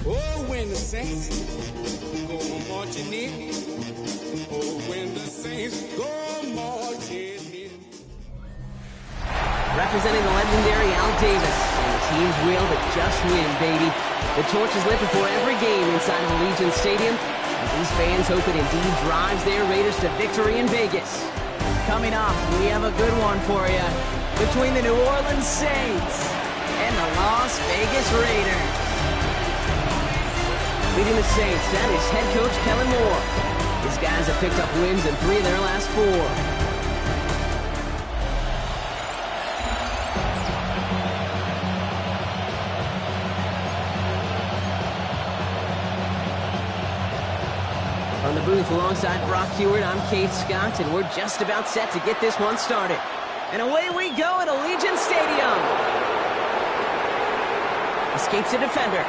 Oh, when the saints go marching in. Oh, when the saints go marching in. Representing the legendary Al Davis, and the team's will to just win, baby. The torch is lit before every game inside of Allegiant Stadium, as these fans hope it indeed drives their Raiders to victory in Vegas. Coming up, we have a good one for you. Between the New Orleans Saints and the Las Vegas Raiders. Leading the Saints, that is head coach Kellen Moore. His guys have picked up wins in 3 of their last 4. From the booth alongside Brock Heward, I'm Kate Scott, and we're just about set to get this one started. And away we go at Allegiant Stadium. Escapes a defender.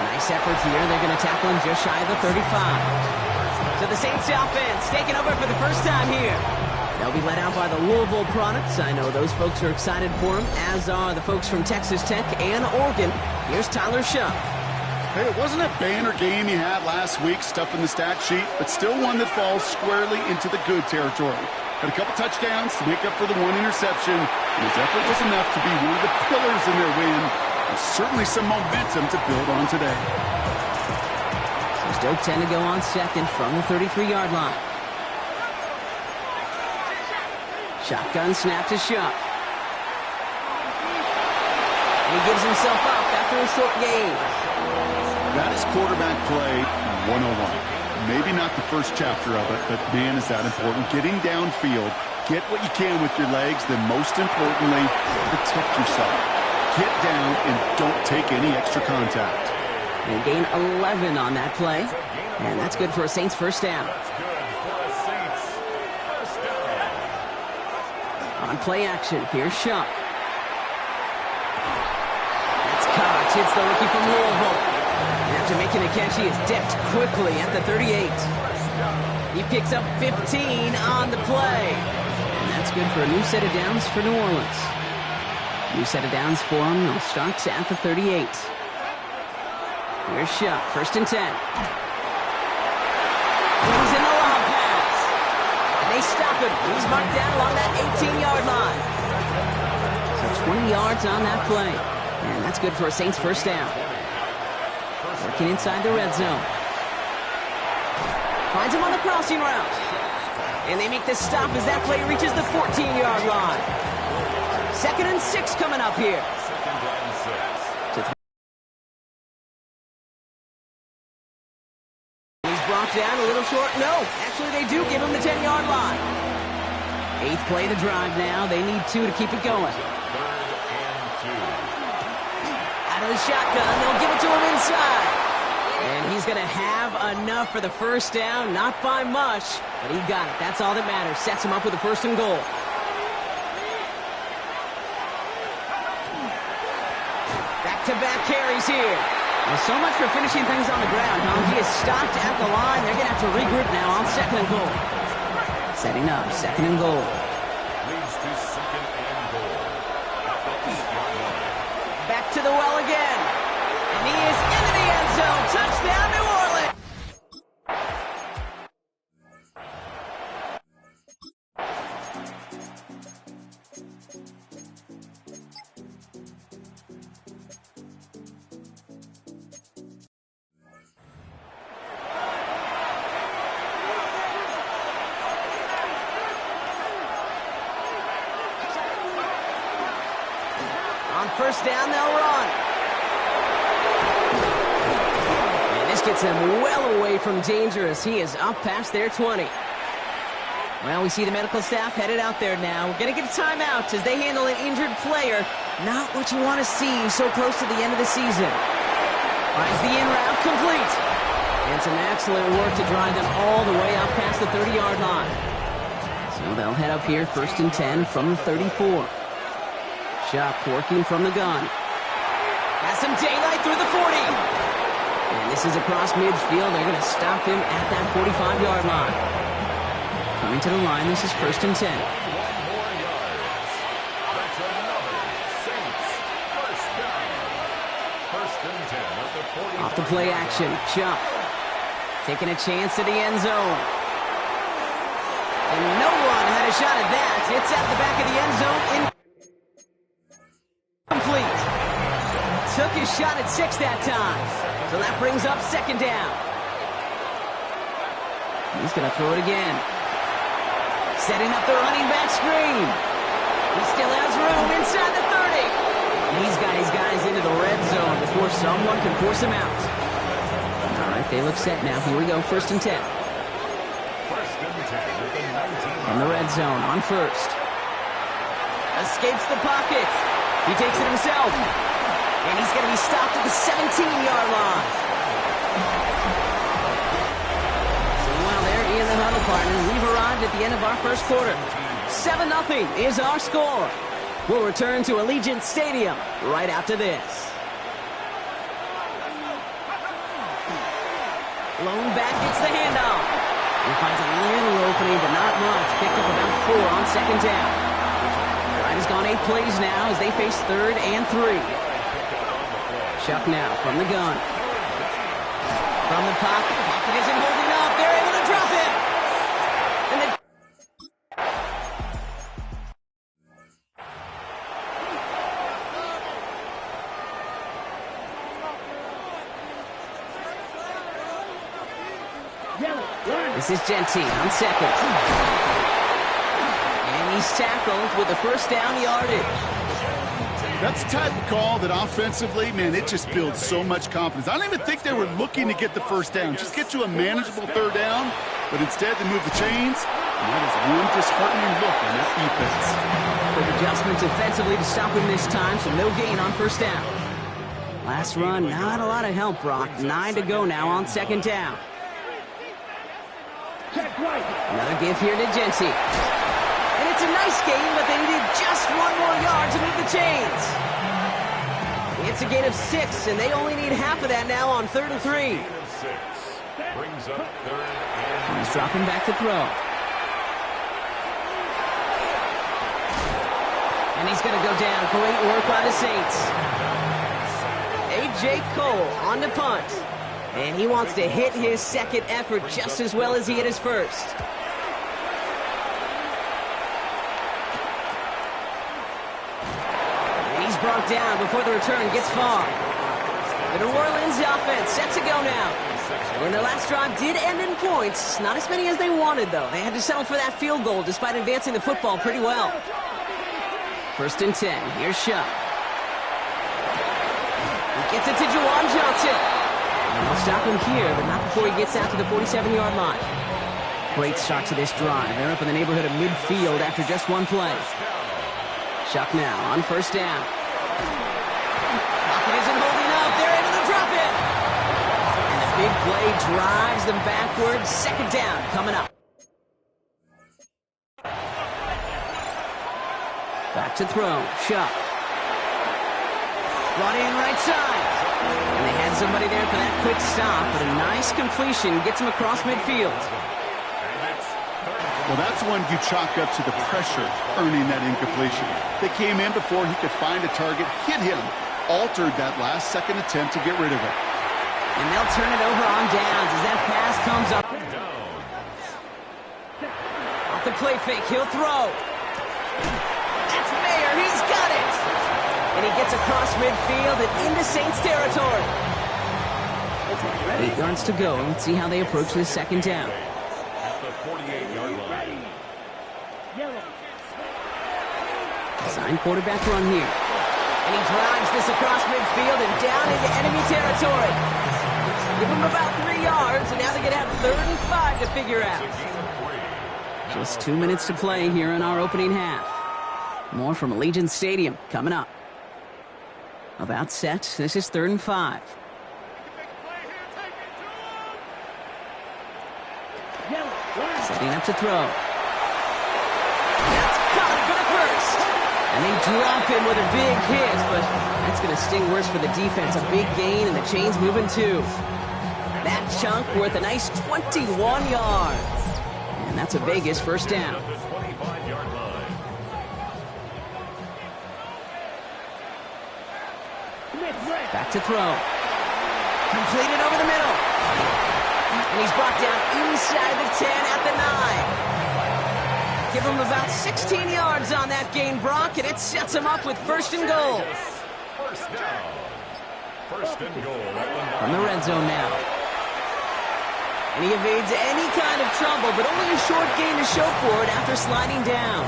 Nice effort here. They're going to tackle him just shy of the 35. So the Saints offense taking over for the first time here. They'll be led out by the Louisville products. I know those folks are excited for him, as are the folks from Texas Tech and Oregon. Here's Tyler Shuck. Hey, it wasn't a banner game you had last week, stuff in the stat sheet, but still one that falls squarely into the good territory. Had a couple touchdowns to make up for the 1 interception, and his effort was enough to be one of the pillars in their win. There's certainly some momentum to build on today. So still 10 to go on second from the 33-yard line. Shotgun snap to Shuck. And he gives himself up after a short gain. That is quarterback play 101. Maybe not the first chapter of it, but man, is that important. Getting downfield, get what you can with your legs, then most importantly, protect yourself. Get down and don't take any extra contact. And gain 11 on that play. And that's good for a Saints first down. On play action, here's Shuck. That's caught. It's the rookie from Louisville. And after making a catch, he is dipped quickly at the 38. He picks up 15 on the play. And that's good for a new set of downs for New Orleans. New set of downs for him. He'll start at the 38. Here's Shuck, 1st and 10. He's in the lob pass. And they stop him. He's marked down along that 18-yard line. So 20 yards on that play. And that's good for a Saints first down. Working inside the red zone. Finds him on the crossing route. And they make the stop as that play reaches the 14-yard line. 2nd and 6 coming up here. He's brought down a little short. No, actually they do give him the 10-yard line. 8th play of the drive now. They need 2 to keep it going. Out of the shotgun, they'll give it to him inside. And he's going to have enough for the first down. Not by much, but he got it. That's all that matters. Sets him up with a 1st and goal. Back-to-back carries here. Well, so much for finishing things on the ground, huh? He is stopped at the line. They're going to have to regroup now on 2nd and goal. Setting up, 2nd and goal. Leads to 2nd and goal. Back to the well again. And he is into the end zone. Touchdown, New Orleans. first down, they'll run. And this gets them well away from dangerous. He is up past their 20. Well, we see the medical staff headed out there now. We're going to get a timeout as they handle an injured player. Not what you want to see so close to the end of the season. Finds the in route complete. And some excellent work to drive them all the way up past the 30-yard line. So they'll head up here, 1st and 10 from the 34. Shuck working from the gun. Has some daylight through the 40. And this is across midfield. They're going to stop him at that 45-yard line. Coming to the line, this is 1st and 10. That's another Saints first down. 1st and 10 at the 45. Off the play action, Chuck. Taking a chance to the end zone. And no one had a shot at that. It's at the back of the end zone. Incomplete. Took his shot at 6 that time. So that brings up 2nd down. He's going to throw it again. Setting up the running back screen. He still has room inside the 30. And he's got his guys into the red zone before someone can force him out. All right, they look set now. Here we go, 1st and 10. 1st and 10 In the red zone on 1st. Escapes the pocket. He takes it himself. And he's going to be stopped at the 17-yard line. In the huddle, partners, we've arrived at the end of our first quarter. 7-0 is our score. We'll return to Allegiant Stadium right after this. Lone back gets the handoff. He finds a little opening, but not much. Picked up about 4 on 2nd down. Drive has gone 8 plays now as they face 3rd and 3. Chuck now from the gun. From the pocket. Pocket isn't holding up. They're able to drop it. And the this is Genty on 2nd. And he's tackled with the first down yardage. That's the type of call that offensively, man, it just builds so much confidence. I don't even think they were looking to get the first down. Just get to a manageable 3rd down, but instead they move the chains, and that is one disheartening look on that defense. Quick adjustment defensively to stop him this time, so no gain on 1st down. Last run, not a lot of help, Brock. 9 to go now on 2nd down. Another give here to Genty. And it's a nice gain, but they needed just 1 more yard to move the chains. It's a gain of 6, and they only need half of that now on 3rd and 3. brings up 3rd and He's dropping back to throw. And he's going to go down. Great work by the Saints. A.J. Cole on the punt. And he wants to hit his 2nd effort just as well as he hit his 1st. Brought down before the return gets far. The New Orleans offense set to go now. And their last drive did end in points. Not as many as they wanted, though. They had to settle for that field goal despite advancing the football pretty well. 1st and 10. Here's Shuck. He gets it to Juwan Johnson. And they'll stop him here, but not before he gets out to the 47-yard line. Great start to this drive. They're up in the neighborhood of midfield after just 1 play. Shuck now on 1st down. Pocket isn't holding up. They're able to drop it. And the big play drives them backwards. 2nd down coming up. Back to throw. Shuck. Brought in right side. And they had somebody there for that quick stop, but a nice completion gets him across midfield. Well, that's one you chalk up to the pressure earning that incompletion. They came in before he could find a target, hit him, altered that last second attempt to get rid of it. And they'll turn it over on downs as that pass comes up. Off the play fake, he'll throw. That's Mayer, he's got it. And he gets across midfield and into Saints territory. 8 yards to go. Let's see how they approach this 2nd down. at the 48-yard line. Design quarterback run here. And he drives this across midfield and down into enemy territory. Give him about 3 yards, and now they're going to have 3rd and 5 to figure out. Just 2 minutes to play here in our opening half. More from Allegiant Stadium coming up. About set. This is 3rd and 5. Setting up to throw. That's caught for the first. And they drop him with a big hit, but that's going to sting worse for the defense. A big gain, and the chain's moving too. That chunk worth a nice 21 yards. And that's a Vegas first down. Back to throw. Completed over the middle. And he's brought down inside the 10 at the 9. Give him about 16 yards on that gain, Brock, and it sets him up with 1st and goal. First down. 1st and goal. From the red zone now. And he evades any kind of trouble, but only a short gain to show for it after sliding down.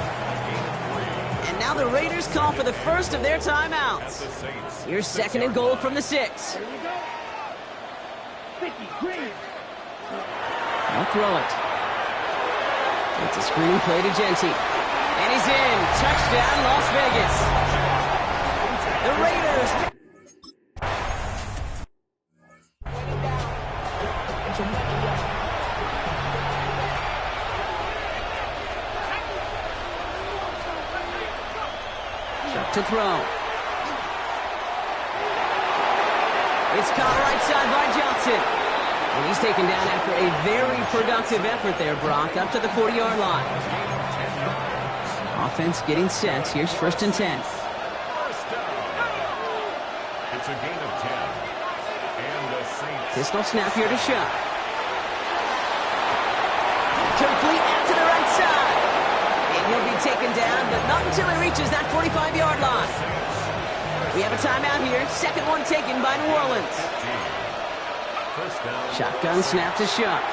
And now the Raiders call for the first of their timeouts. Here's 2nd and goal from the 6. I'll throw it. It's a screen play to Genty. And he's in. Touchdown, Las Vegas. The Raiders. Shot to throw. It's caught right side by Johnson. And he's taken down after a very productive effort there, Brock, up to the 40-yard line. Offense getting set. Here's 1st and 10. First down. It's a gain of 10. And the Saints. Pistol snap here to Shuck. Complete out to the right side. And he'll be taken down, but not until he reaches that 45-yard line. We have a timeout here. 2nd one taken by New Orleans. Shotgun snap to Shuck.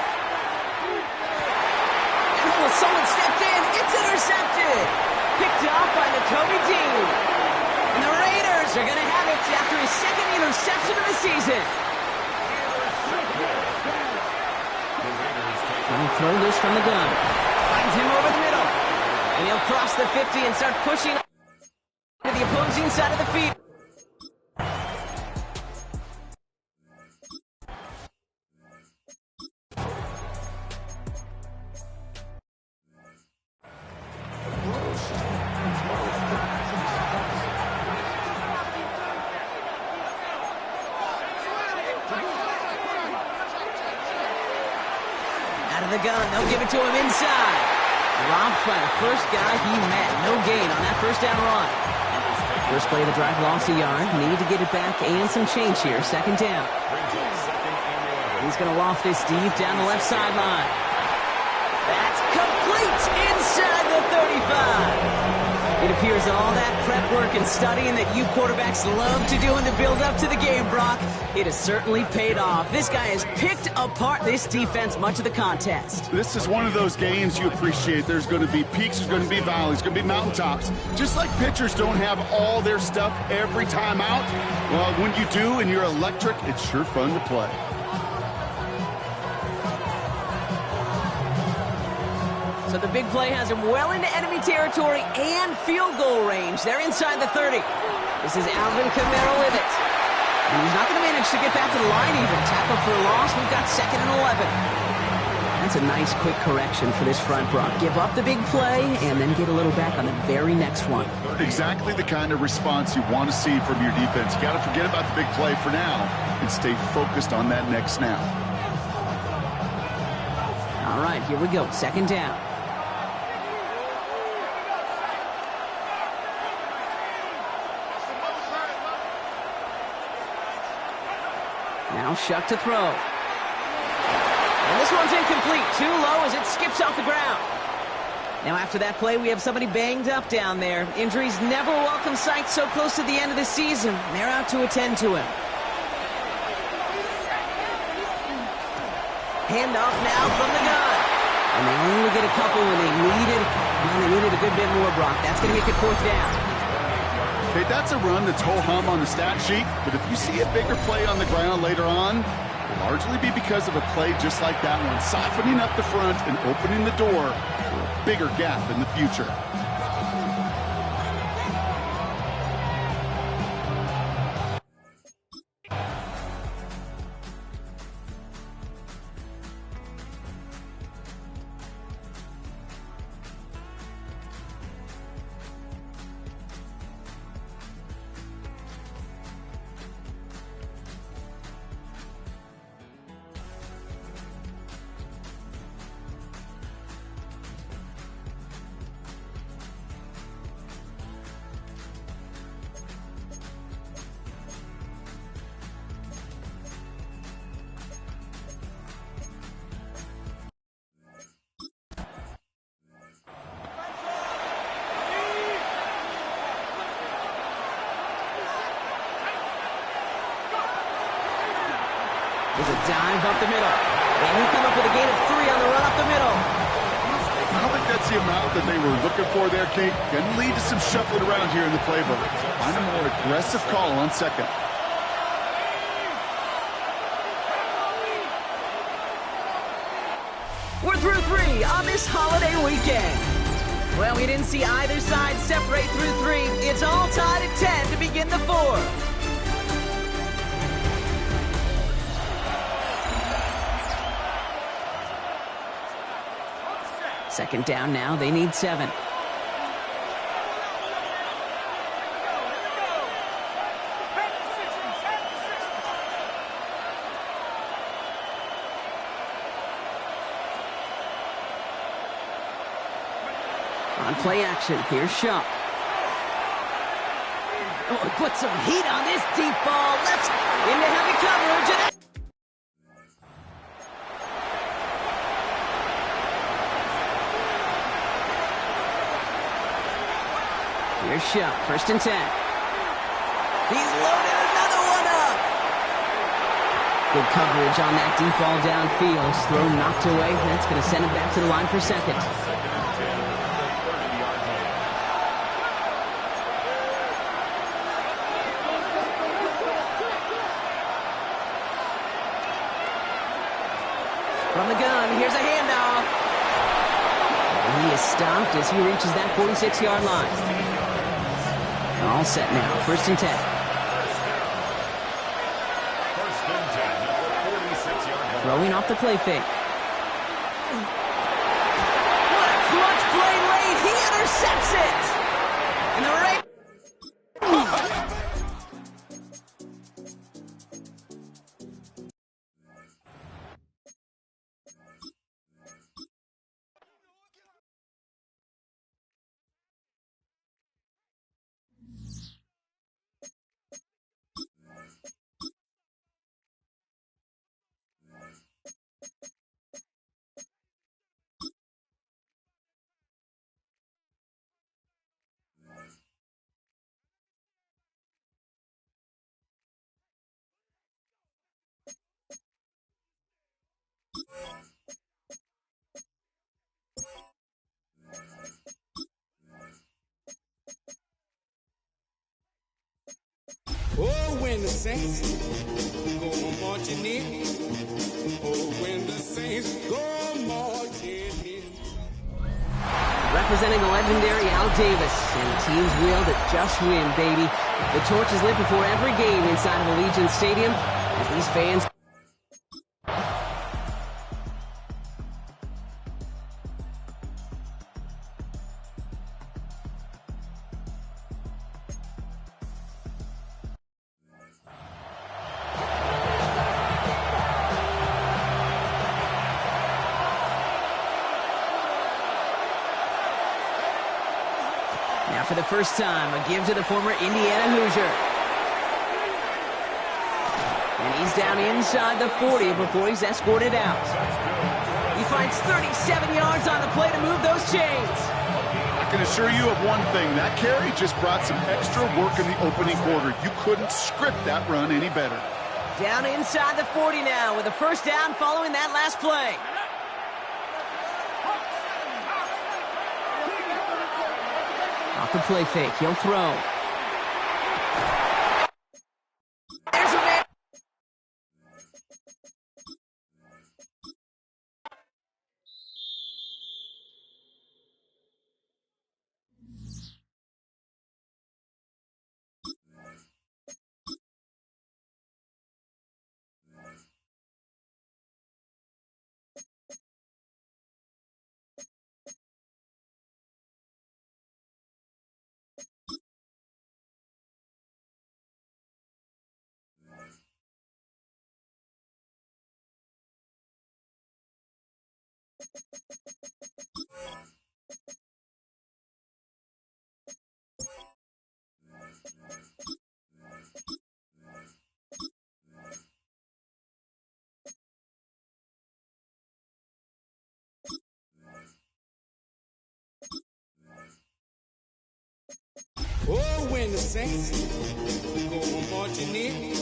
Oh, someone stepped in. It's intercepted. Picked off by Nakobe Dean. And the Raiders are going to have it after his 2nd interception of the season. Trying to throw this from the gun. Finds him over the middle. And he'll cross the 50 and start pushing to the opposing side of the field. The gun, they'll give it to him inside. Dropped by the first guy he met. No gain on that 1st down run. First play of the drive, lost a yard. Need to get it back and some change here. 2nd down. He's going to loft this deep down the left sideline. That's complete inside the 35. It appears all that prep work and studying that you quarterbacks love to do in the build-up to the game, Brock, it has certainly paid off. This guy has picked apart this defense much of the contest. This is one of those games you appreciate. There's going to be peaks, there's going to be valleys, there's going to be mountaintops. Just like pitchers don't have all their stuff every time out, well, when you do and you're electric, it's sure fun to play. So the big play has him well into enemy territory and field goal range. They're inside the 30. This is Alvin Kamara with it. And he's not going to manage to get back to the line even. Tackle for a loss. We've got 2nd and 11. That's a nice quick correction for this front, Brock. Give up the big play and then get a little back on the very next one. Exactly the kind of response you want to see from your defense. You got to forget about the big play for now and stay focused on that next snap. All right, here we go. 2nd down. Now Shuck to throw. And this one's incomplete. Too low as it skips off the ground. Now after that play, we have somebody banged up down there. Injuries never a welcome sight so close to the end of the season. They're out to attend to him. Handoff now from the gun. And they only get a couple when they needed a good bit more, Brock. That's going to make it 4th down. Okay, that's a run that's ho-hum on the stat sheet, but if you see a bigger play on the ground later on, it'll largely be because of a play just like that one, softening up the front and opening the door for a bigger gap in the future. There's a dive up the middle. And he'll come up with a gain of 3 on the run up the middle. I don't think that's the amount that they were looking for there, Kate. Going to lead to some shuffling around here in the playbook. Find a more aggressive call on second. We're through 3 on this holiday weekend. Well, we didn't see either side separate through 3. It's all tied at 10 to begin the 4th. Second down now, they need 7. On play action, here's Shuck. Oh, he put some heat on this deep ball. Left into heavy coverage. And here's Shuck, 1st and 10. He's loaded another one up. Good coverage on that deep ball downfield. Throw knocked away. That's going to send him back to the line for second. From the gun, here's a handoff. And he is stopped as he reaches that 46-yard line. All set now, 1st and 10. Throwing off the play fake. What a clutch play late. He intercepts it. And the Ravens. Oh, when the saints go marching in. Oh, when the saints go marching in. Representing the legendary Al Davis, and the team's will to just win, baby. The torch is lit before every game inside of Allegiant Stadium as these fans. Now for the first time, a give to the former Indiana Hoosier. And he's down inside the 40 before he's escorted out. He finds 37 yards on the play to move those chains. I can assure you of one thing. That carry just brought some extra work in the opening quarter. You couldn't script that run any better. Down inside the 40 now with a first down following that last play. Off the play fake, he'll throw. Oh, when the saints go marching in.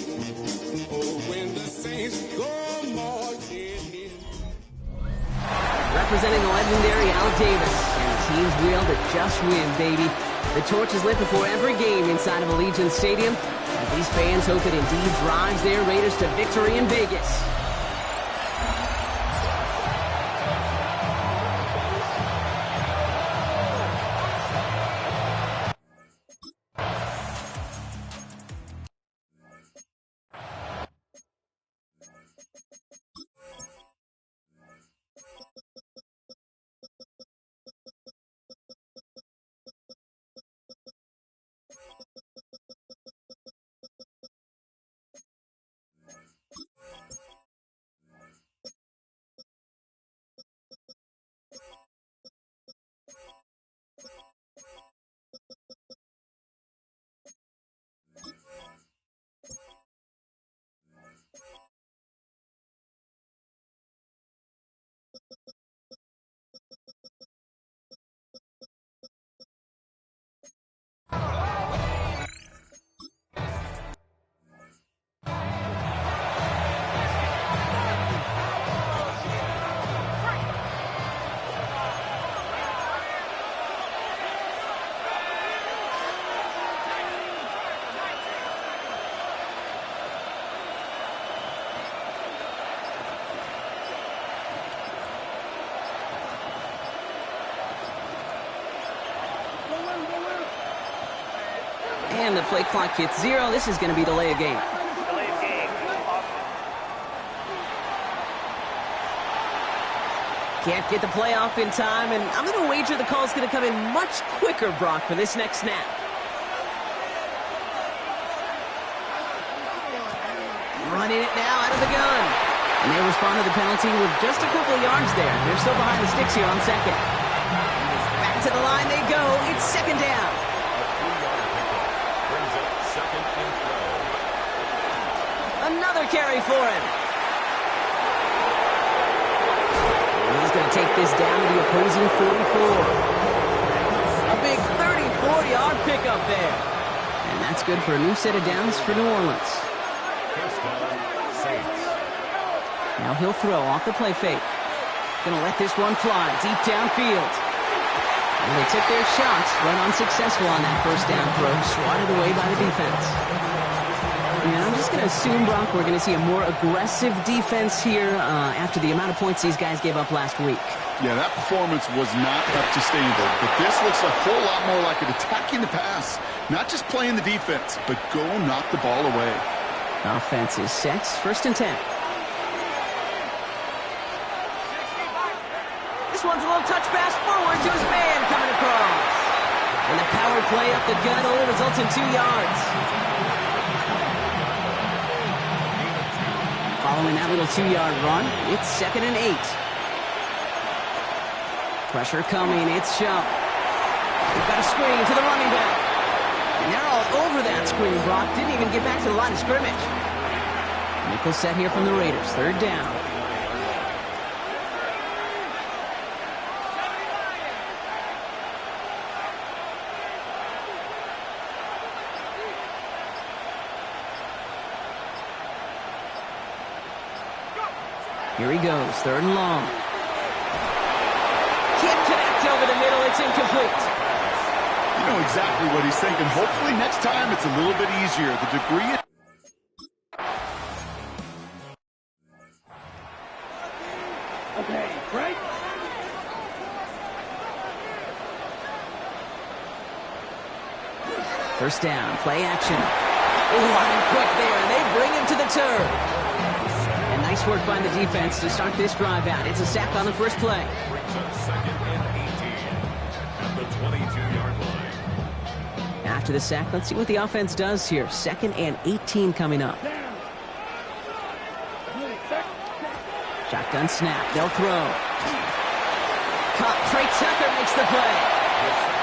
Oh, when the saints go marching in. Representing the legendary Al Davis. And the team's will to just win, baby. The torch is lit before every game inside of Allegiant Stadium, as these fans hope it indeed drives their Raiders to victory in Vegas. And the play clock hits 0. This is going to be delay of game. Can't get the play off in time, and I'm going to wager the call's going to come in much quicker, Brock, for this next snap. Running it now out of the gun. And they respond to the penalty with just a couple of yards there. They're still behind the sticks here on second. Back to the line they go. It's second down. Another carry for him. And he's going to take this down to the opposing 44. A big 34-yard pickup there. And that's good for a new set of downs for New Orleans. Now he'll throw off the play fake. Going to let this one fly deep downfield. And they took their shots, went unsuccessful on that first down throw, swatted away by the defense. And I'm just going to assume, Brock, we're going to see a more aggressive defense here after the amount of points these guys gave up last week. Yeah, that performance was not up to standard, but this looks a whole lot more like it attacking the pass. Not just playing the defense, but go knock the ball away. Offense is set. First and 10. This one's a little touch pass forward to his man coming across. And the power play up the gut only results in 2 yards. Following that little 2-yard run, it's second and 8. Pressure coming, it's Shump. They've got a screen to the running back. And they're all over that screen, Brock. Didn't even get back to the line of scrimmage. Nickel set here from the Raiders, third down. Here he goes, third and long. Can't connect over the middle, it's incomplete. You know exactly what he's thinking. Hopefully next time it's a little bit easier. The degree of... Okay, right? First down, play action. Oh, running quick there, and they bring him to the turf. And nice work by the defense to start this drive out. It's a sack on the first play. Brings up second and 18 at the 22-yard line. After the sack, let's see what the offense does here. Second and 18 coming up. Shotgun snap. They'll throw. caught. Trey Tucker makes the play.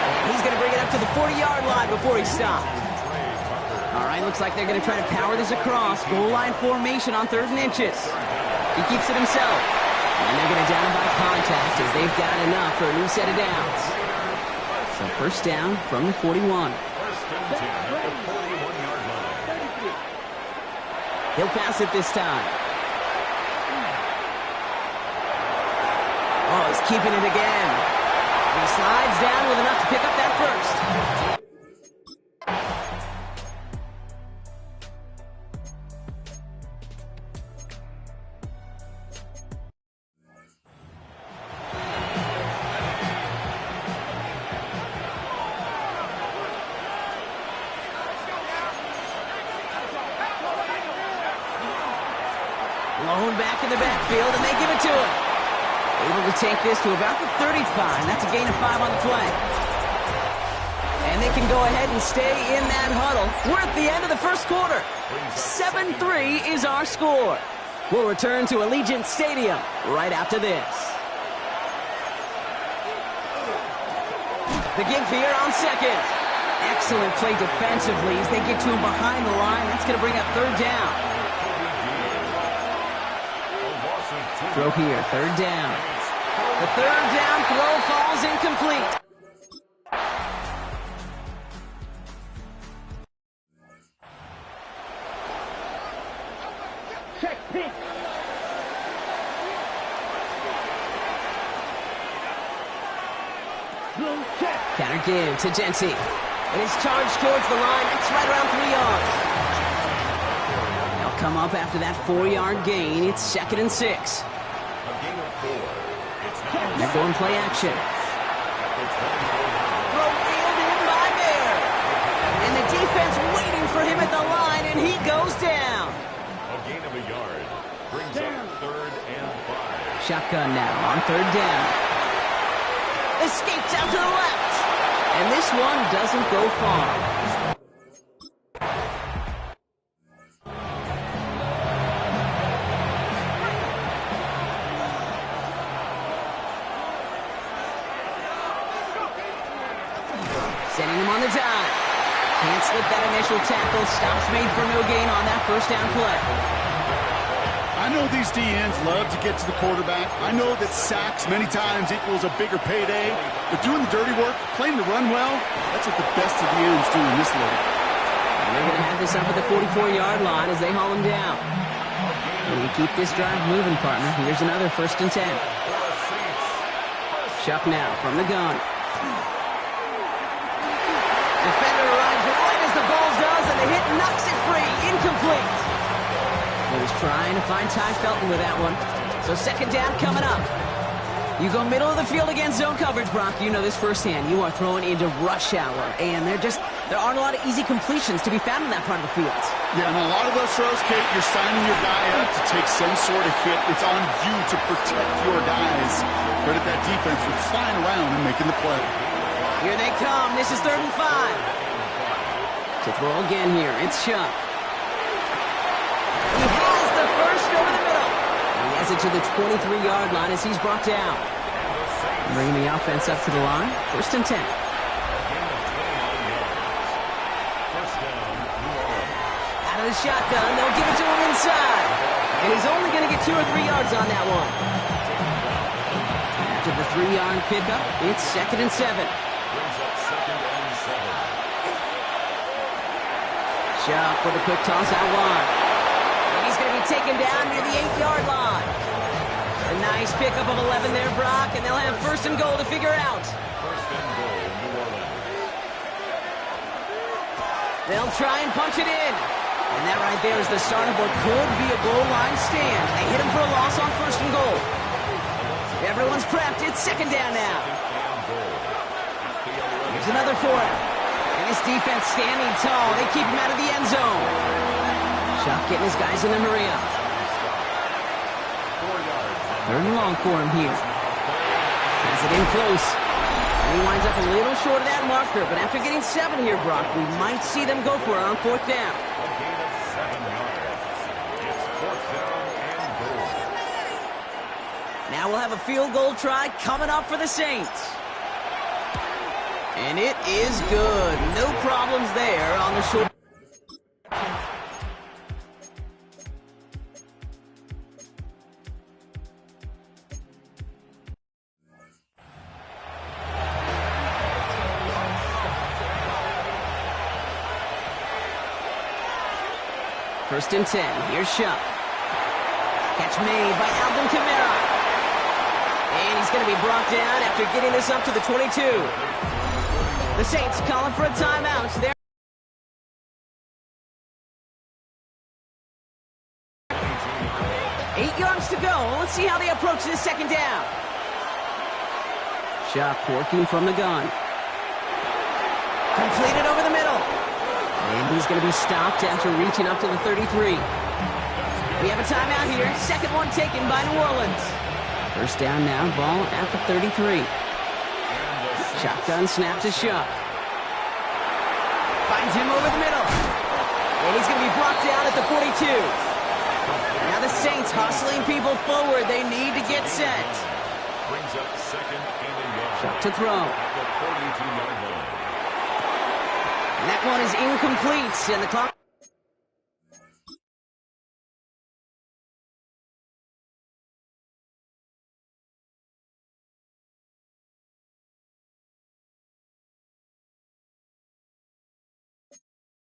And he's going to bring it up to the 40-yard line before he stopped. All right, looks like they're going to try to power this across. Goal line formation on 3rd and inches. He keeps it himself. And they're going to down him by contact as they've got enough for a new set of downs. So first down from the 41. First and 10 at the 41-yard line. He'll pass it this time. Oh, he's keeping it again. And he slides down with enough to pick up that first. Blown back in the backfield, and they give it to him. Able to take this to about the 35. That's a gain of 5 on the play. And they can go ahead and stay in that huddle. We're at the end of the first quarter. 7-3 is our score. We'll return to Allegiant Stadium right after this. The give here on second. Excellent play defensively as they get to him behind the line. That's going to bring up 3rd down. Throw here, 3rd down. The 3rd down throw falls incomplete. Check, pick. Counter give to Genty. And it's charged towards the line. It's right around 3 yards. They'll come up after that 4-yard gain. It's 2nd and 6. They're going play action. Throw reeled in by Bear. And the defense waiting for him at the line, and he goes down. A gain of a yard brings up 3rd and 5. Shotgun now on 3rd down. Escapes out to the left. And this one doesn't go far. Sending him on the dive. Can't slip that initial tackle. Stops made for no gain on that first down play. I know these DNs love to get to the quarterback. I know that sacks many times equals a bigger payday. But doing the dirty work, playing the run well, that's what the best of the ends do in this league. And they're going to have this up at the 44-yard line as they haul him down. And you keep this drive moving, partner. Here's another 1st and 10. Chuck now from the gun. Defender arrives right as the ball does, and the hit knocks it free. Incomplete. He was trying to find Ty Felton with that one. So 2nd down coming up. You go middle of the field against zone coverage, Brock. You know this firsthand. You are throwing into rush hour, and there aren't a lot of easy completions to be found in that part of the field. Yeah, and a lot of those throws, Kate, you're signing your guy up to take some sort of hit. It's on you to protect your guys. Credit that defense for flying around and making the play. Here they come. This is 3rd and 5. To throw again here, it's Chuck. He has the first over the middle. And he has it to the 23-yard line as he's brought down. Bringing the offense up to the line. 1st and 10. Out of the shotgun, they'll give it to him inside. And he's only going to get 2 or 3 yards on that one. After the 3-yard pickup, it's 2nd and 7. Chuck with a quick toss out wide. And he's going to be taken down near the 8-yard line. A nice pickup of 11 there, Brock, and they'll have 1st and goal to figure out. 1st and goal, New Orleans. They'll try and punch it in. And that right there is the start of what could be a goal line stand. They hit him for a loss on 1st and goal. Everyone's prepped. It's 2nd down now. Here's another for him. And this defense standing tall. They keep him out of the end zone. Chuck getting his guys in the hurry up. 3rd and long for him here. Has it in close. And he winds up a little short of that marker. But after getting 7 here, Brock, we might see them go for it on 4th down. A gain of 7 yards. It's 4th down and goal. Now we'll have a field goal try coming up for the Saints. And it is good. No problems there on the short. First and 10. Here's Shuck. Catch made by Alvin Kamara. And he's going to be brought down after getting this up to the 22. The Saints calling for a timeout. There. 8 yards to go. Let's see how they approach this second down. Shuck working from the gun. Completed over the middle. And he's going to be stopped after reaching up to the 33. We have a timeout here. Second one taken by New Orleans. First down now, ball at the 33. Shotgun snap to Shuck. Finds him over the middle. And he's going to be brought down at the 42. Now the Saints hustling people forward. They need to get set. Brings up second and a yard. Shuck to throw. At the 42-yard line. And that one is incomplete. And the clock.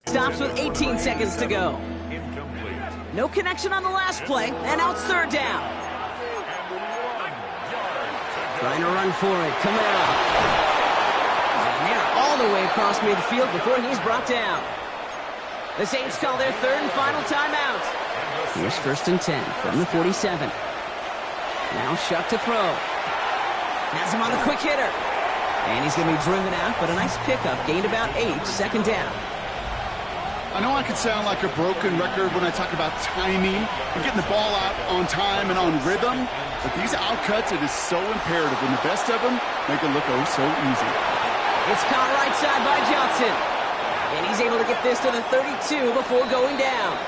Stops with 18 seconds to go. Incomplete. No connection on the last play, and now it's third down. Trying to run for it, Kamara. And they're all the way across midfield before he's brought down. The Saints call their third and final timeout. Here's first and 10 from the 47. Now Shuck to throw. Has him on a quick hitter. And he's going to be driven out, but a nice pickup. Gained about 8, second down. I know I could sound like a broken record when I talk about timing and getting the ball out on time and on rhythm, but these outcuts, it is so imperative, and the best of them make it look oh so easy. It's caught right side by Johnson, and he's able to get this to the 32 before going down.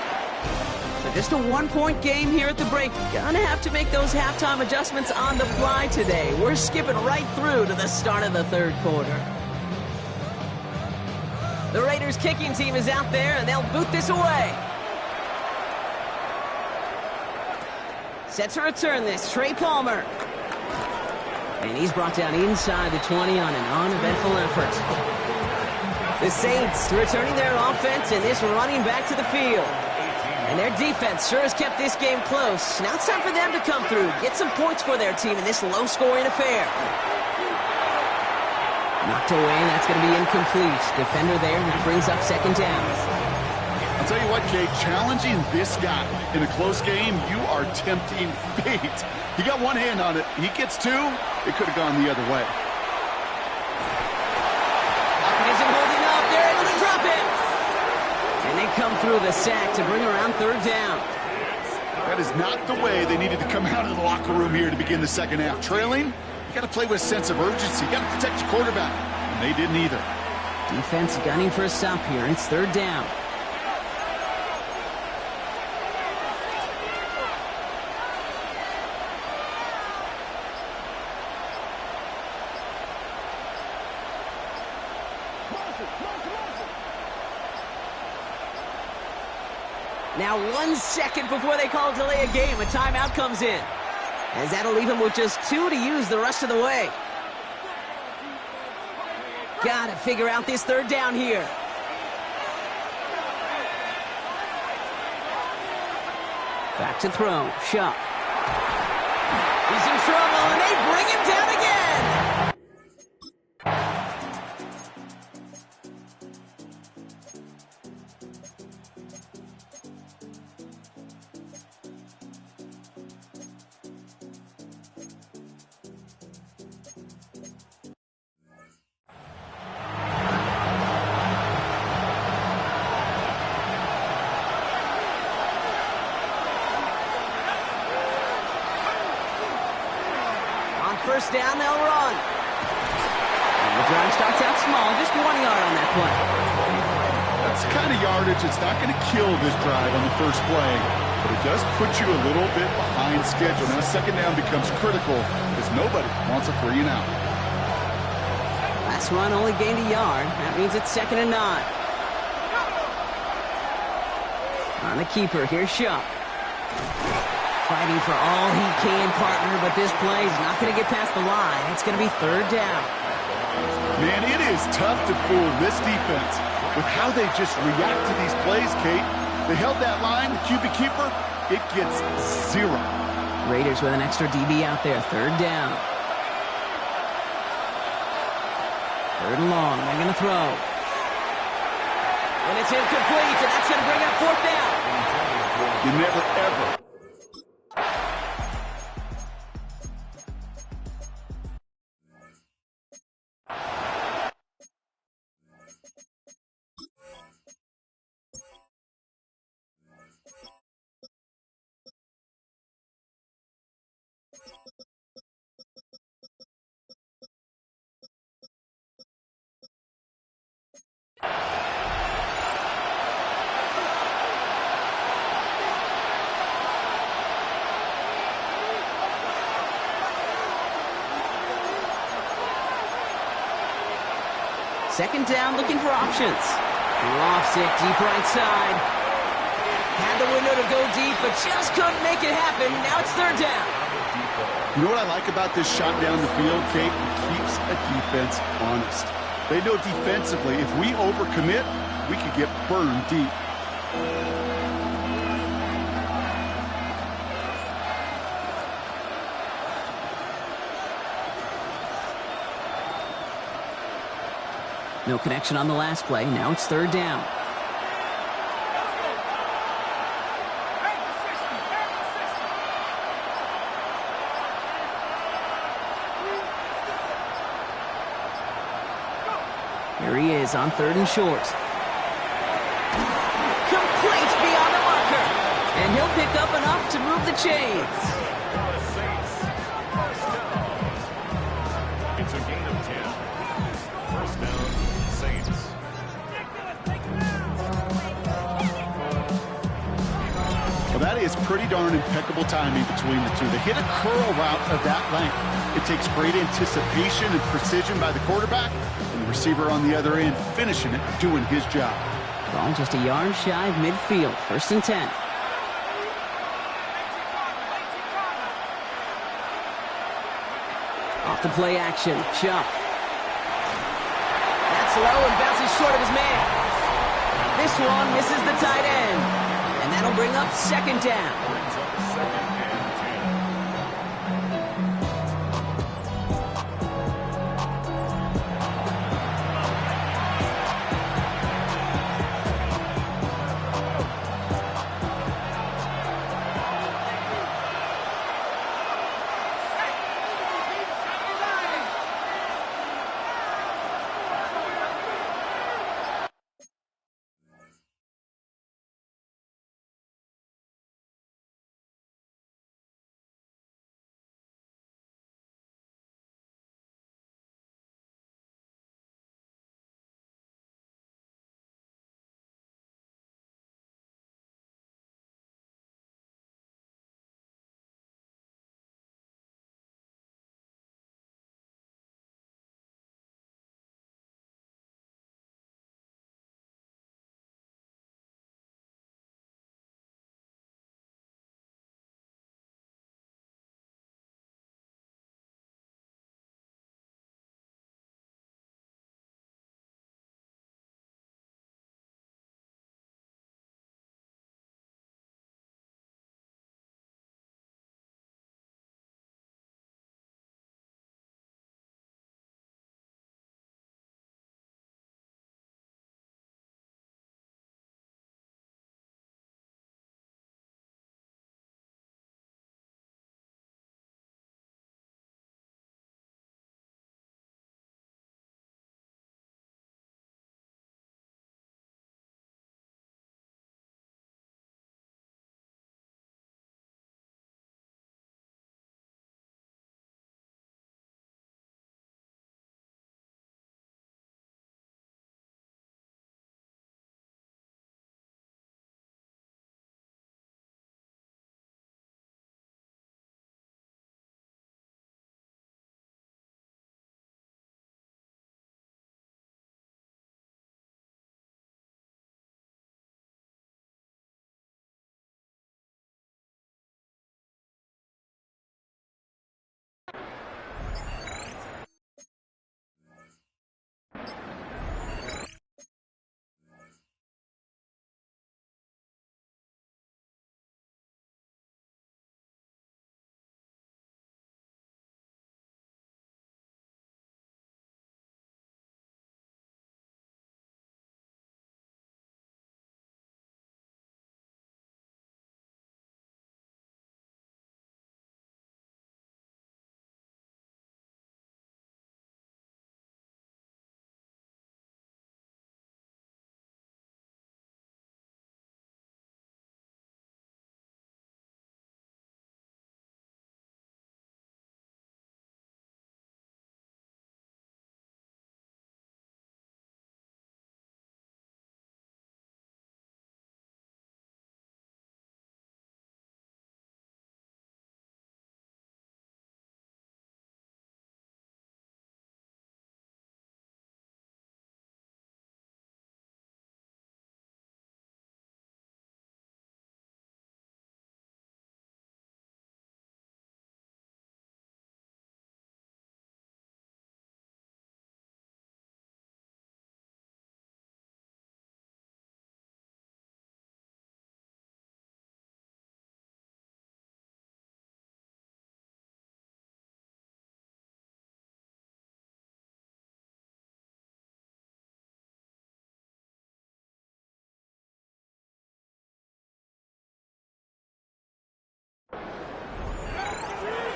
So just a one-point game here at the break. Gonna have to make those halftime adjustments on the fly today. We're skipping right through to the start of the third quarter. The Raiders kicking team is out there, and they'll boot this away. Set to return this, Trey Palmer. And he's brought down inside the 20 on an uneventful effort. The Saints returning their offense and this running back to the field. And their defense sure has kept this game close. Now it's time for them to come through, get some points for their team in this low-scoring affair. Knocked away, and that's going to be incomplete. Defender there, that brings up second down. I'll tell you what, Kate, challenging this guy in a close game, you are tempting fate. He got one hand on it. He gets two, it could have gone the other way. Lockett isn't holding up. They're able to drop him. And they come through the sack to bring around third down. That is not the way they needed to come out of the locker room here to begin the second half. Trailing, you got to play with a sense of urgency. You got to protect your quarterback. And they didn't either. Defense gunning for a stop here. It's third down. Now 1 second before they call delay a game, a timeout comes in. As that'll leave him with just 2 to use the rest of the way. Gotta figure out this third down here. Back to throw. Shuck. He's in trouble, and they bring him down again. First down, they'll run. And the drive starts out small, just 1 yard on that play. That's the kind of yardage that's not going to kill this drive on the first play. but it does put you a little bit behind schedule. Now, second down becomes critical because nobody wants a 3 and out. Last run only gained a yard. That means it's 2nd and 9. On the keeper, here's Shuck. Fighting for all he can, partner, but this play is not going to get past the line. It's going to be 3rd down. Man, it is tough to fool this defense with how they just react to these plays, Kate. They held that line, the QB keeper, it gets 0. Raiders with an extra DB out there, 3rd down. 3rd and long, they're going to throw. And it's incomplete, and that's going to bring up 4th down. You never, ever. Second down, looking for options. Lofts it deep right side. Had the window to go deep, but just couldn't make it happen. Now it's 3rd down. You know what I like about this shot down the field, Kate? It keeps a defense honest. They know defensively, if we overcommit, we could get burned deep. No connection on the last play. Now it's 3rd down. Here he is on 3rd and short. Complete beyond the marker. And he'll pick up enough to move the chains. It's a gain of 10. 1st down, Saints. Well, that is pretty darn impeccable timing between the two. They hit a curl route of that length. It takes great anticipation and precision by the quarterback, and the receiver on the other end finishing it, doing his job. Ball just a yard shy of midfield. 1st and 10. Off the play action. Chuck. That's low and bounces short of his man. This one misses the tight end. And that'll bring up 2nd down. Brings up 2nd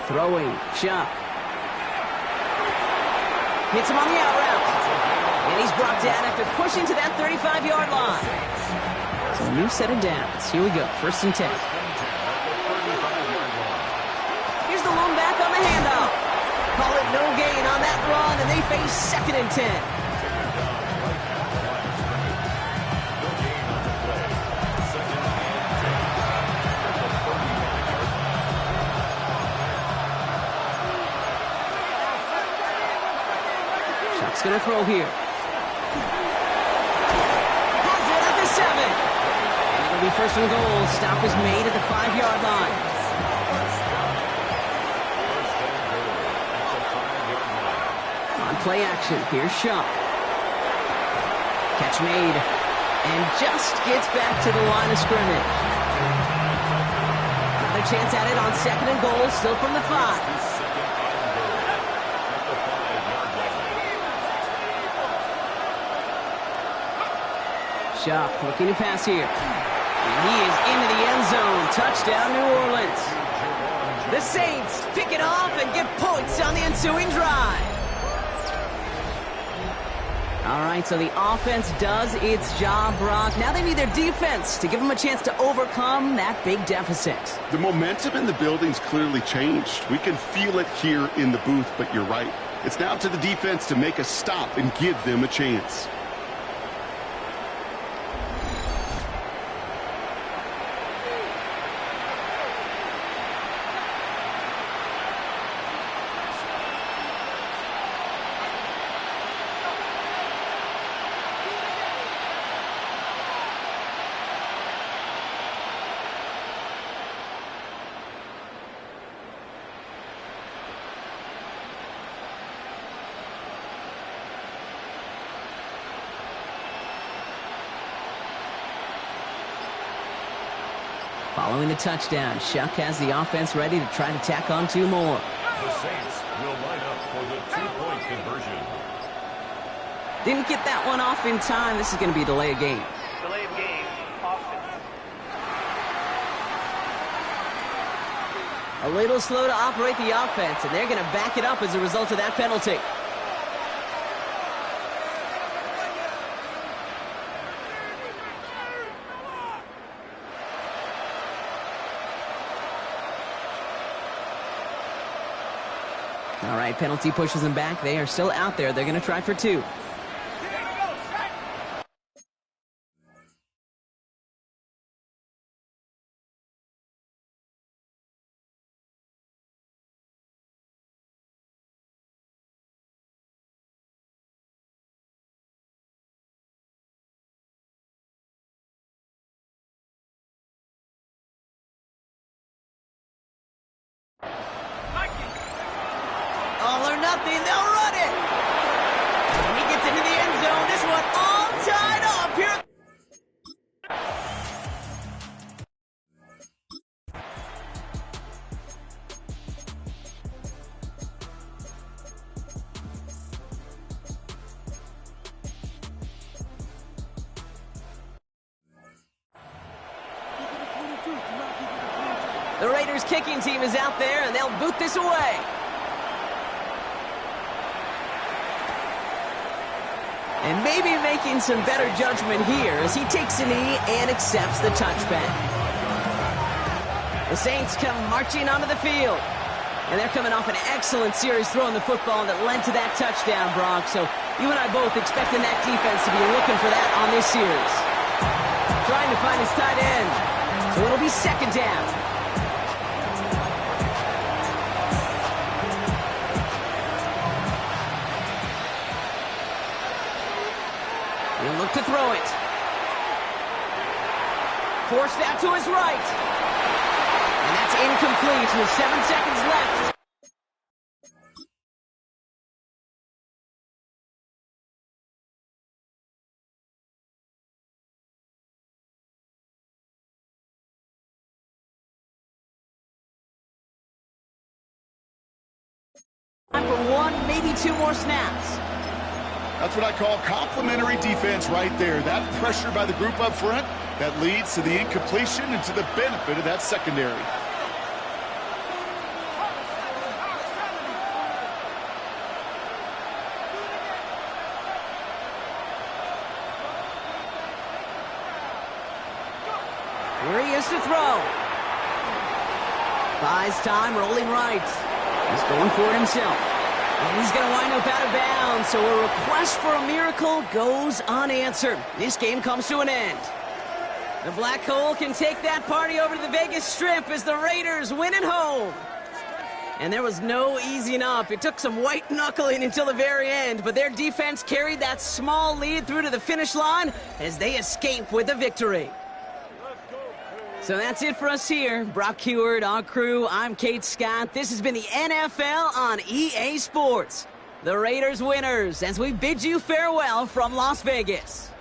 Throwing, Chuck. Hits him on the out route. And he's brought down after pushing to that 35-yard line. So a new set of downs. Here we go, 1st and 10. Here's the lone back on the handoff. Call it no gain on that run, and they face 2nd and 10. Chuck's going to throw here. Has it at the 7. And it'll be 1st and goal. Stop is made at the 5-yard line. On play action, here's Chuck. Catch made. And just gets back to the line of scrimmage. Another chance at it on 2nd and goal, still from the 5. Chuck looking to pass here. And he is into the end zone. Touchdown, New Orleans. The Saints pick it off and get points on the ensuing drive. All right, so the offense does its job, Brock. Now they need their defense to give them a chance to overcome that big deficit. The momentum in the building's clearly changed. We can feel it here in the booth, but you're right. It's now to the defense to make a stop and give them a chance. Following the touchdown, Chuck has the offense ready to try to tack on 2 more. The Saints will line up for the 2-point conversion. Didn't get that one off in time. This is going to be a delay of game. Delay of game, offense. A little slow to operate the offense, and they're going to back it up as a result of that penalty. All right, penalty pushes them back. They are still out there. They're going to try for 2. All or nothing, they'll run it. And he gets into the end zone. This one all tied up here. The Raiders kicking team is out there, and they'll boot this away. And maybe making some better judgment here as he takes a knee and accepts the touchback. The Saints come marching onto the field. And they're coming off an excellent series throwing the football that led to that touchdown, Brock. So you and I both expecting that defense to be looking for that on this series. Trying to find his tight end. So it'll be 2nd down. He'll look to throw it. Forced out to his right. And that's incomplete with 7 seconds left. Time for 1, maybe 2 more snaps. That's what I call complimentary defense right there. That pressure by the group up front, that leads to the incompletion and to the benefit of that secondary. Here he is to throw. Buys time, rolling right. He's going for it himself. And he's going to wind up out of bounds, so a request for a miracle goes unanswered. This game comes to an end. The Black Hole can take that party over to the Vegas Strip as the Raiders win at home. And there was no easing up. It took some white knuckling until the very end, but their defense carried that small lead through to the finish line as they escape with a victory. So that's it for us here. Brock Heward, our crew, I'm Kate Scott. This has been the NFL on EA Sports. The Raiders winners as we bid you farewell from Las Vegas.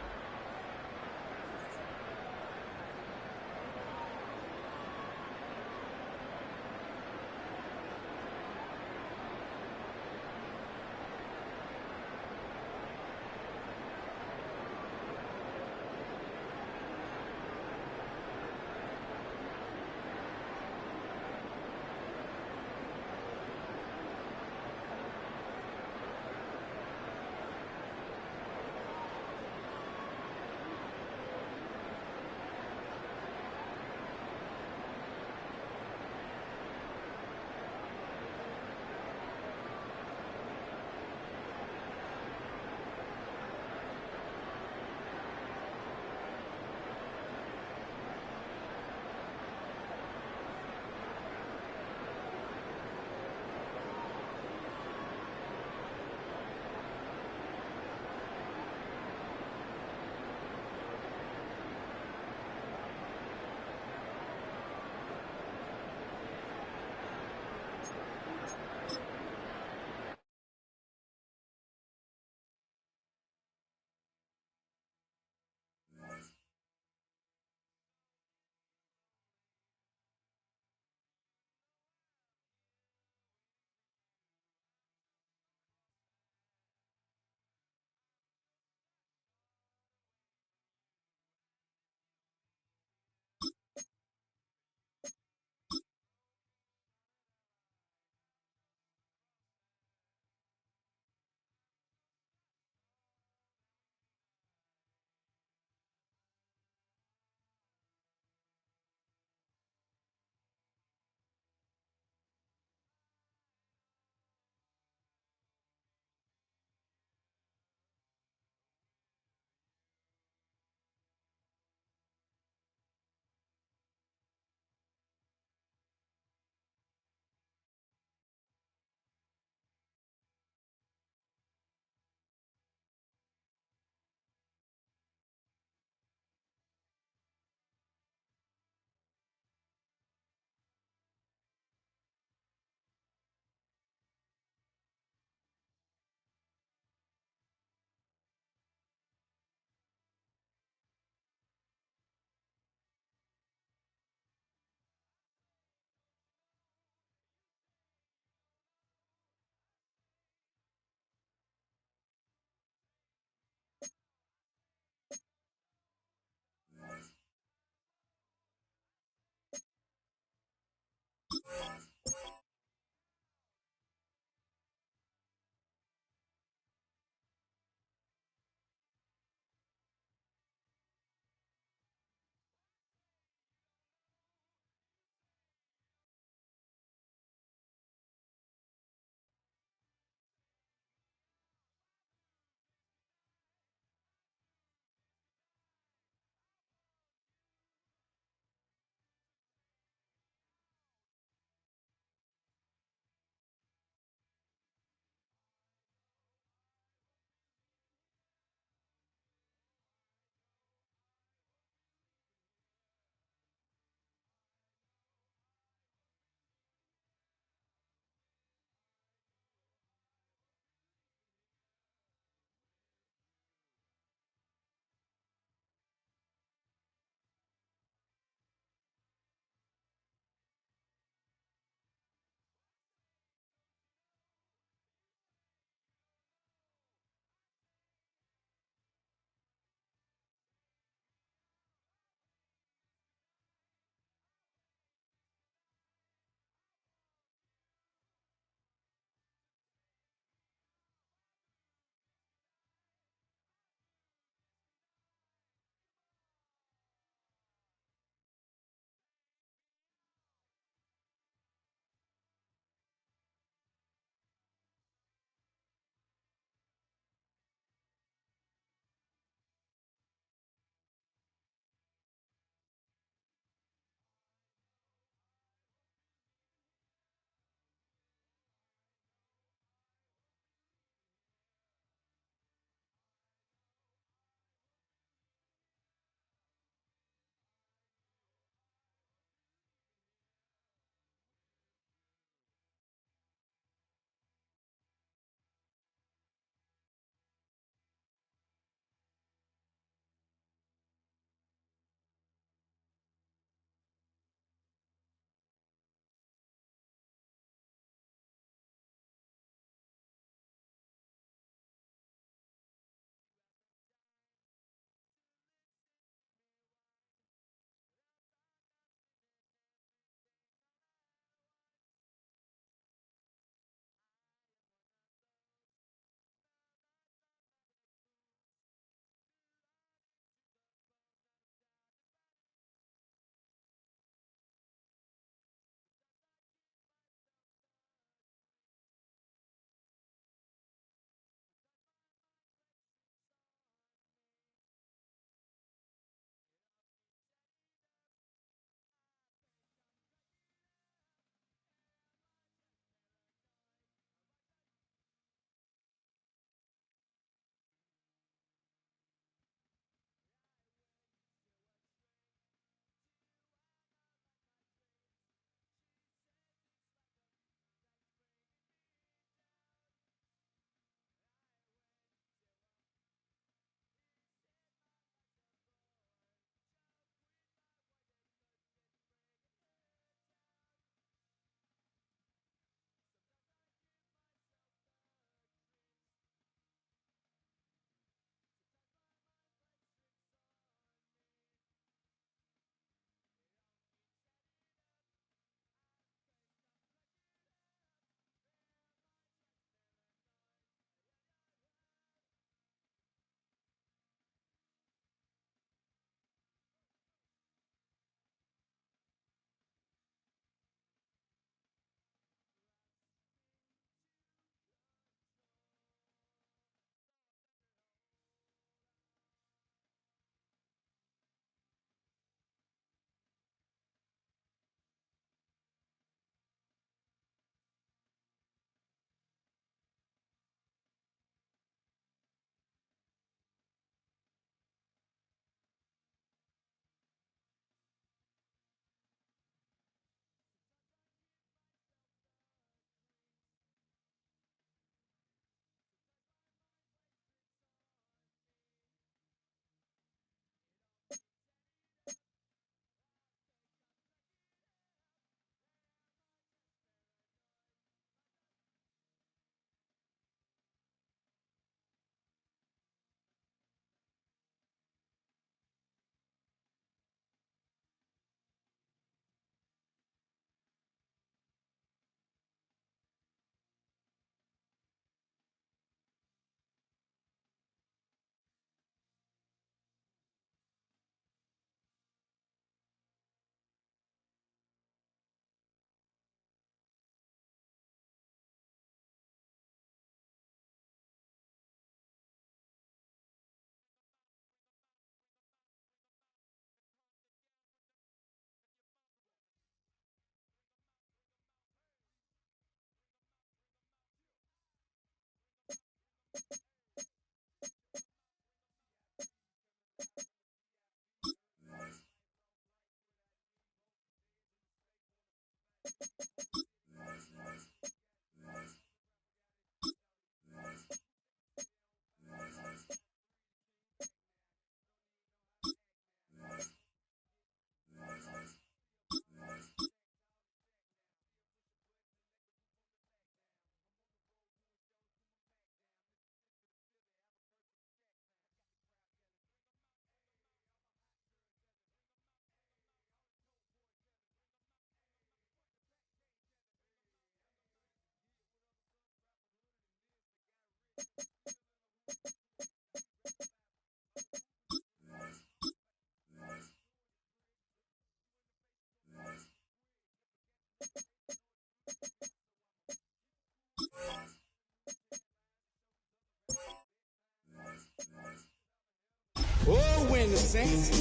Oh, when the saints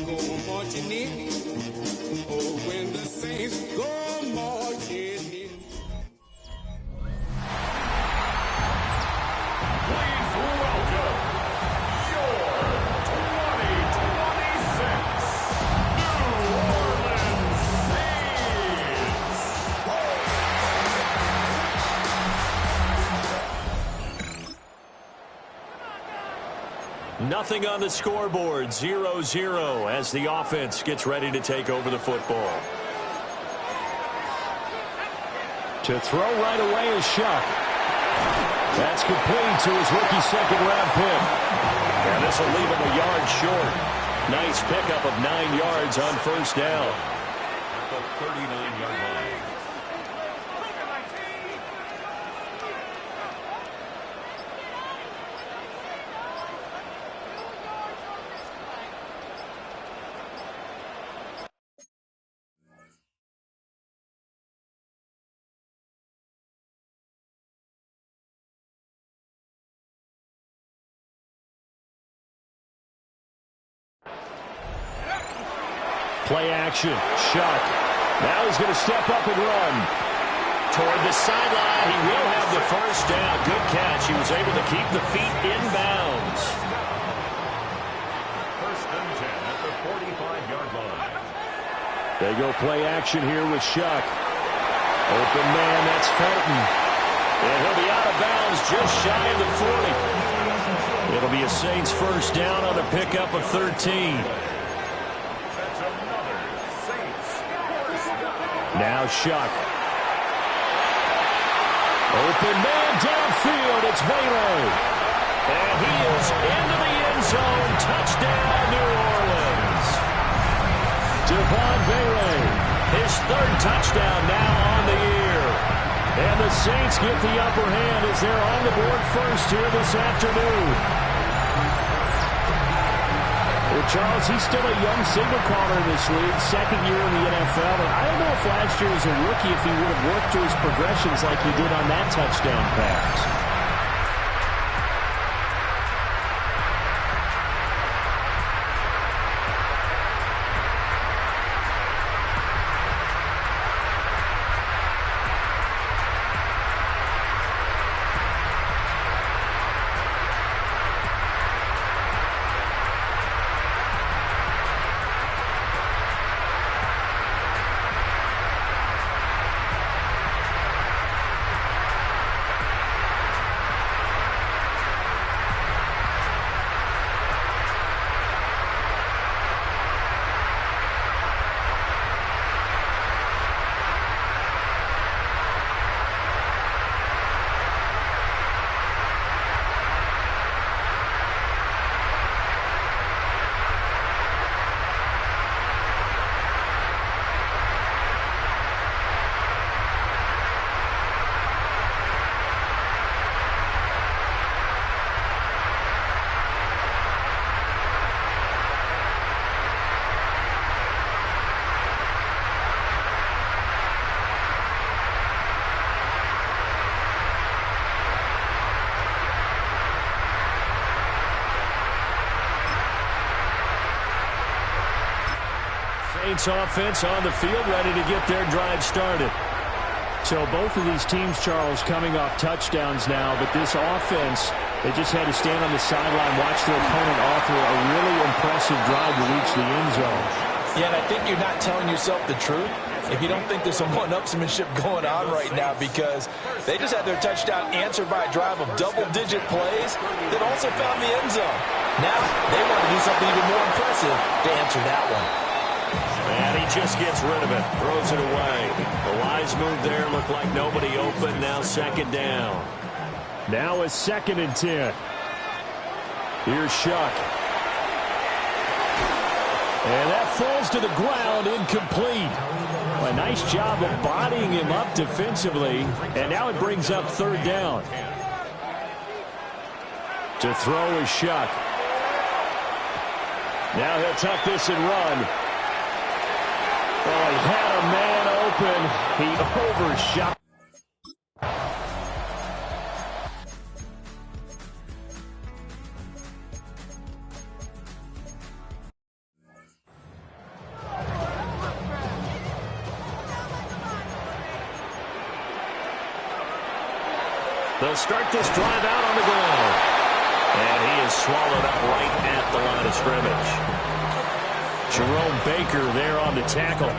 go marching in. Oh, when the saints go marching in. Please welcome your 2026 New Orleans Saints. Nothing on the scoreboard, 0-0 as the offense gets ready to take over the football. To throw right away is Shuck. That's complete to his rookie second-round pick. And this will leave him a yard short. Nice pickup of 9 yards on first down. At the 39-yard line. Play action. Shuck. Now he's going to step up and run. Toward the sideline. He will have the first down. Good catch. He was able to keep the feet in bounds. First and 10 at the 45-yard line. They go play action here with Shuck. Open man, that's Felton. And he'll be out of bounds just shy of the 40. It'll be a Saints first down on the pickup of 13. Now Shuck. Open man downfield. It's Vele. And he is into the end zone. Touchdown, New Orleans. Devon Vele. His third touchdown now on the year. And the Saints get the upper hand as they're on the board first here this afternoon. Well, Charles, he's still a young signal caller in this league, second year in the NFL. And I don't know if last year as a rookie if he would have worked through his progressions like he did on that touchdown pass. Saints offense on the field, ready to get their drive started. So both of these teams, Charles, coming off touchdowns now, but this offense, they just had to stand on the sideline, watch their opponent offer a really impressive drive to reach the end zone. Yeah, and I think you're not telling yourself the truth if you don't think there's some one-upsmanship going on right now, because they just had their touchdown answered by a drive of double-digit plays that also found the end zone. Now they want to do something even more impressive to answer that one. And he just gets rid of it, throws it away. The wise move there, looked like nobody open, now second down. Now a 2nd and 10. Here's Shuck. And that falls to the ground, incomplete. A nice job of bodying him up defensively, and now it brings up 3rd down. To throw is Shuck. Now he'll tuck this and run. Oh, he had a man open. He overshot. They'll start this drive out on the ground. And he is swallowed up right at the line of scrimmage. Jerome Baker there on the tackle.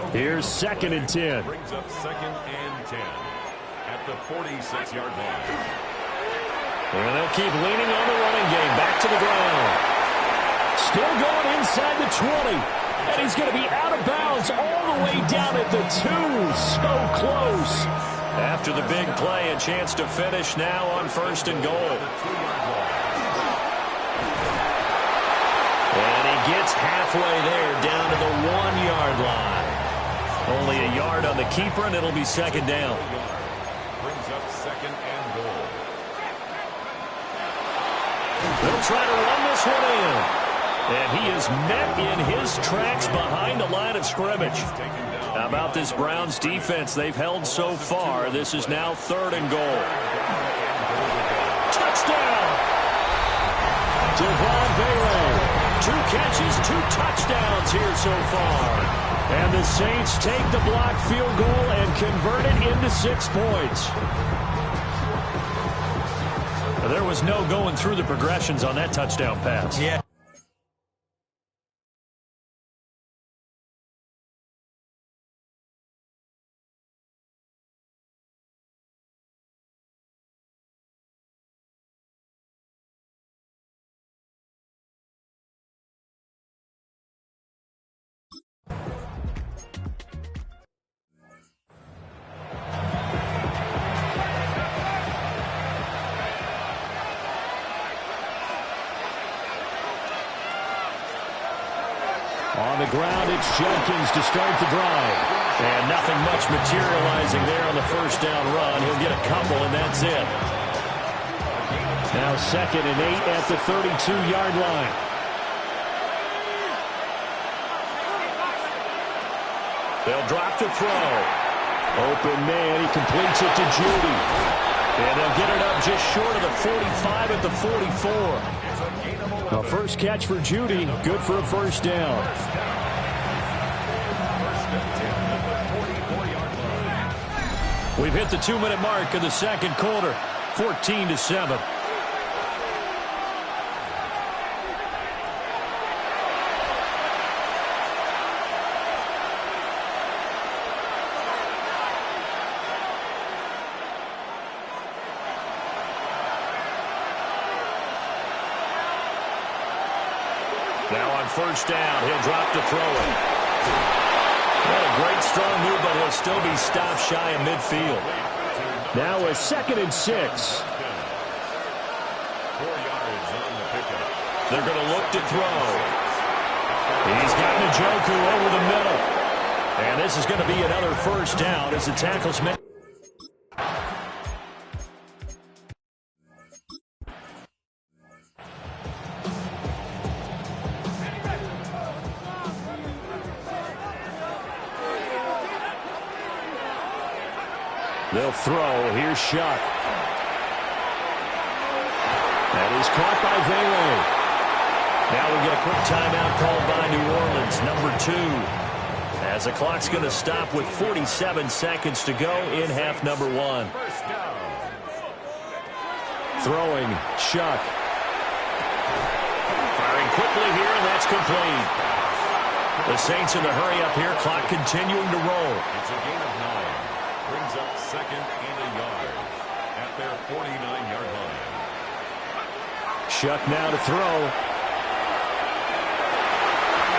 Here's 2nd and 10. Brings up 2nd and 10 at the 46-yard line. And they'll keep leaning on the running game. Back to the ground. Still going inside the 20. And he's going to be out of bounds all the way down at the 2. So close. After the big play, a chance to finish now on 1st and goal. And he gets halfway there down to the 1-yard line. Only a yard on the keeper, and it'll be 2nd down. Brings up 2nd and goal. They'll try to run this one in. And he is met in his tracks behind the line of scrimmage. How about this Browns defense? They've held so far. This is now 3rd and goal. Touchdown! Devon Bailey. 2 catches, 2 touchdowns here so far. And the Saints take the blocked field goal and convert it into 6 points. There was no going through the progressions on that touchdown pass. Yeah. On the ground, it's Jenkins to start the drive. And nothing much materializing there on the 1st down run. He'll get a couple, and that's it. Now 2nd and 8 at the 32-yard line. They'll drop to throw. Open man, he completes it to Judy. And they'll get it up just short of the 45 at the 44. A first catch for Judy, good for a 1st down. We've hit the 2-minute mark of the 2nd quarter, 14-7. Now on 1st down, he'll drop to throw it. What a great strong move, but he'll still be stopped shy of midfield. Now a 2nd and 6. 4 yards on the pickup. They're going to look to throw. He's got Njoku over the middle. And this is going to be another 1st down as the tackle's made. They'll throw. Here's Shuck. That is caught by Vele. Now we get a quick timeout called by New Orleans, number 2. as the clock's going to stop with 47 seconds to go in half number one. Throwing, Chuck. Firing quickly here, and that's complete. The Saints in the hurry up here, clock continuing to roll. It's a gain of 9. Brings up second and a yard at their 49-yard line. Chuck now to throw.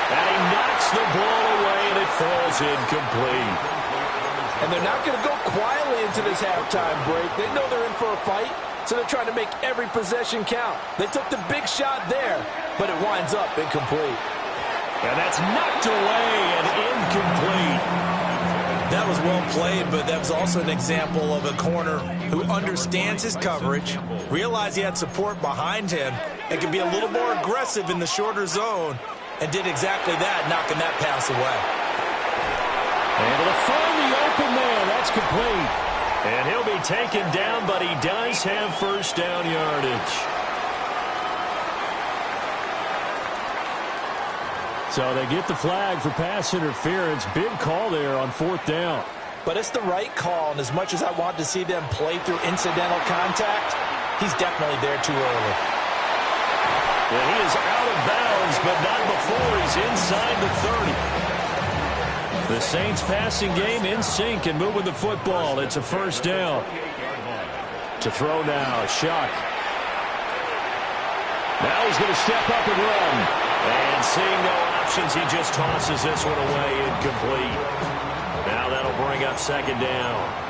And he knocks the ball away, and it falls incomplete. And they're not going to go quietly into this halftime break. They know they're in for a fight, so they're trying to make every possession count. They took the big shot there, but it winds up incomplete. And that's knocked away and incomplete. That was well played, but that was also an example of a corner who understands his coverage, realized he had support behind him, and can be a little more aggressive in the shorter zone, and did exactly that, knocking that pass away. Able to find the open man. That's complete. And he'll be taken down, but he does have first down yardage. So they get the flag for pass interference. Big call there on fourth down. But it's the right call, and as much as I want to see them play through incidental contact, he's definitely there too early. And he is out of bounds, but not before he's inside the 30. The Saints passing game in sync and moving the football. It's a first down. To throw now, Shuck. Now he's going to step up and run. And seeing no options, he just tosses this one away, incomplete. Now that'll bring up second down.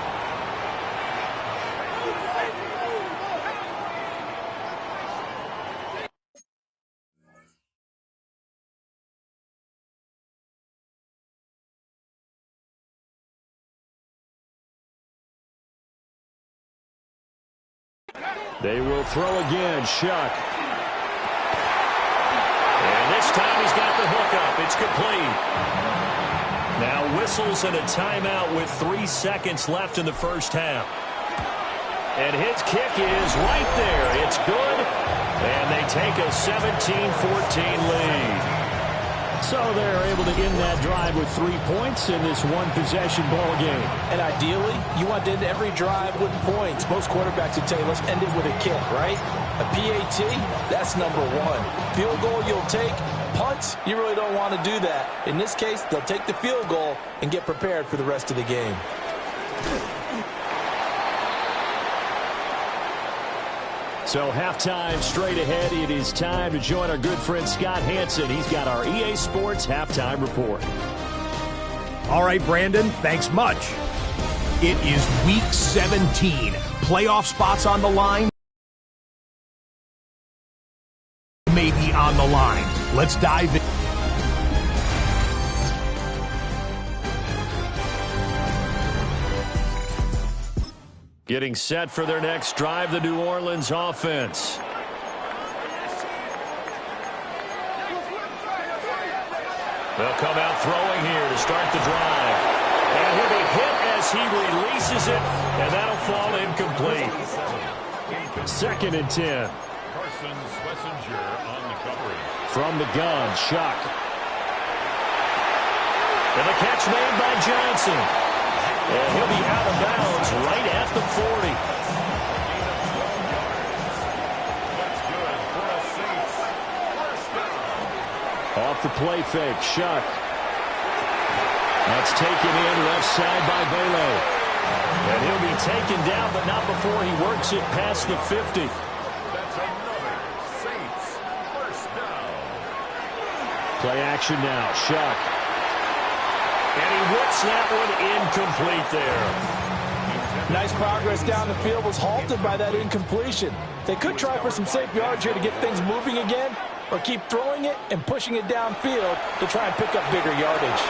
They will throw again, Shuck. And this time he's got the hook up. It's complete. Now whistles and a timeout with 3 seconds left in the first half. And his kick is right there. It's good. And they take a 17-14 lead. So they're able to end that drive with 3 points in this one-possession ball game. And ideally, you want to end every drive with points. Most quarterbacks would tell you, let's end it with a kick, right? A PAT, that's number one. Field goal you'll take. Punts, you really don't want to do that. In this case, they'll take the field goal and get prepared for the rest of the game. So halftime straight ahead. It is time to join our good friend Scott Hansen. He's got our EA Sports halftime report. All right, Brandon, thanks much. It is week 17. Playoff spots on the line. Maybe on the line. Let's dive in. Getting set for their next drive, the New Orleans offense. They'll come out throwing here to start the drive. And he'll be hit as he releases it, and that'll fall incomplete. 2nd and 10. Carson Schlesinger on the coverage. From the gun, Shuck. And the catch made by Johnson. And he'll be out of bounds right at the 40. That's good for a Saints first down. Off the play fake, Shuck. That's taken in left side by Velo. And he'll be taken down, but not before he works it past the 50. That's another Saints first down. Play action now, Shuck. And he whips that one incomplete there. Nice progress down the field, was halted by that incompletion. They could try for some safe yards here to get things moving again, or keep throwing it and pushing it downfield to try and pick up bigger yardage.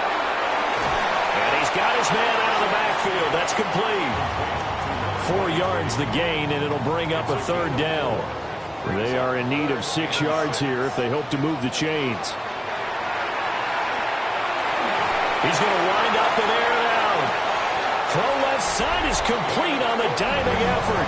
And he's got his man out of the backfield. That's complete. 4 yards the gain, and it'll bring up a 3rd down. They are in need of 6 yards here if they hope to move the chains. He's going to wind up and air it out. Throw left side is complete on the diving effort.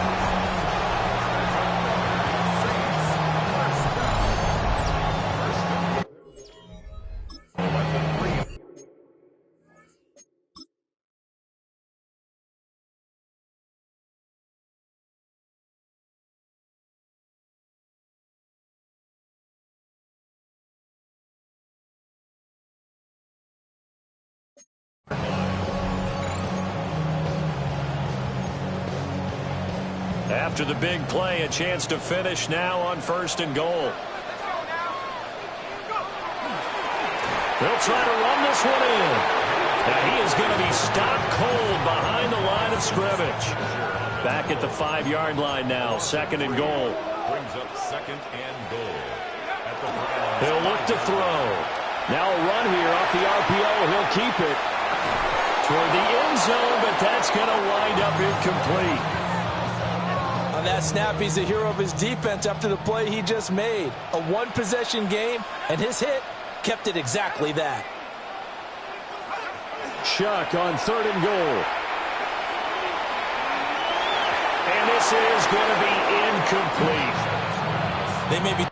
After the big play, a chance to finish now on 1st and goal. They'll try to run this one in. And he is going to be stopped cold behind the line of scrimmage. Back at the 5-yard line now, 2nd and goal. Brings up 2nd and goal. He'll look to throw. Now a run here off the RPO. He'll keep it toward the end zone, but that's going to wind up incomplete. On that snap, he's the hero of his defense after the play he just made. A one-possession game, and his hit kept it exactly that. Chuck on 3rd and goal. And this is going to be incomplete. They may be...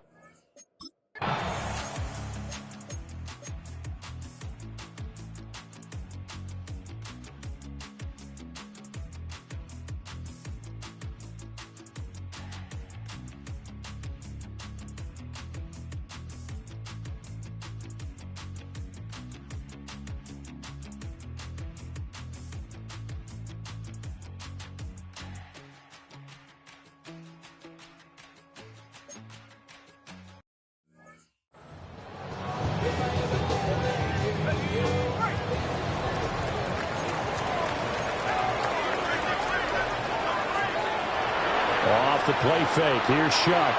Off the play fake. Here's Shuck.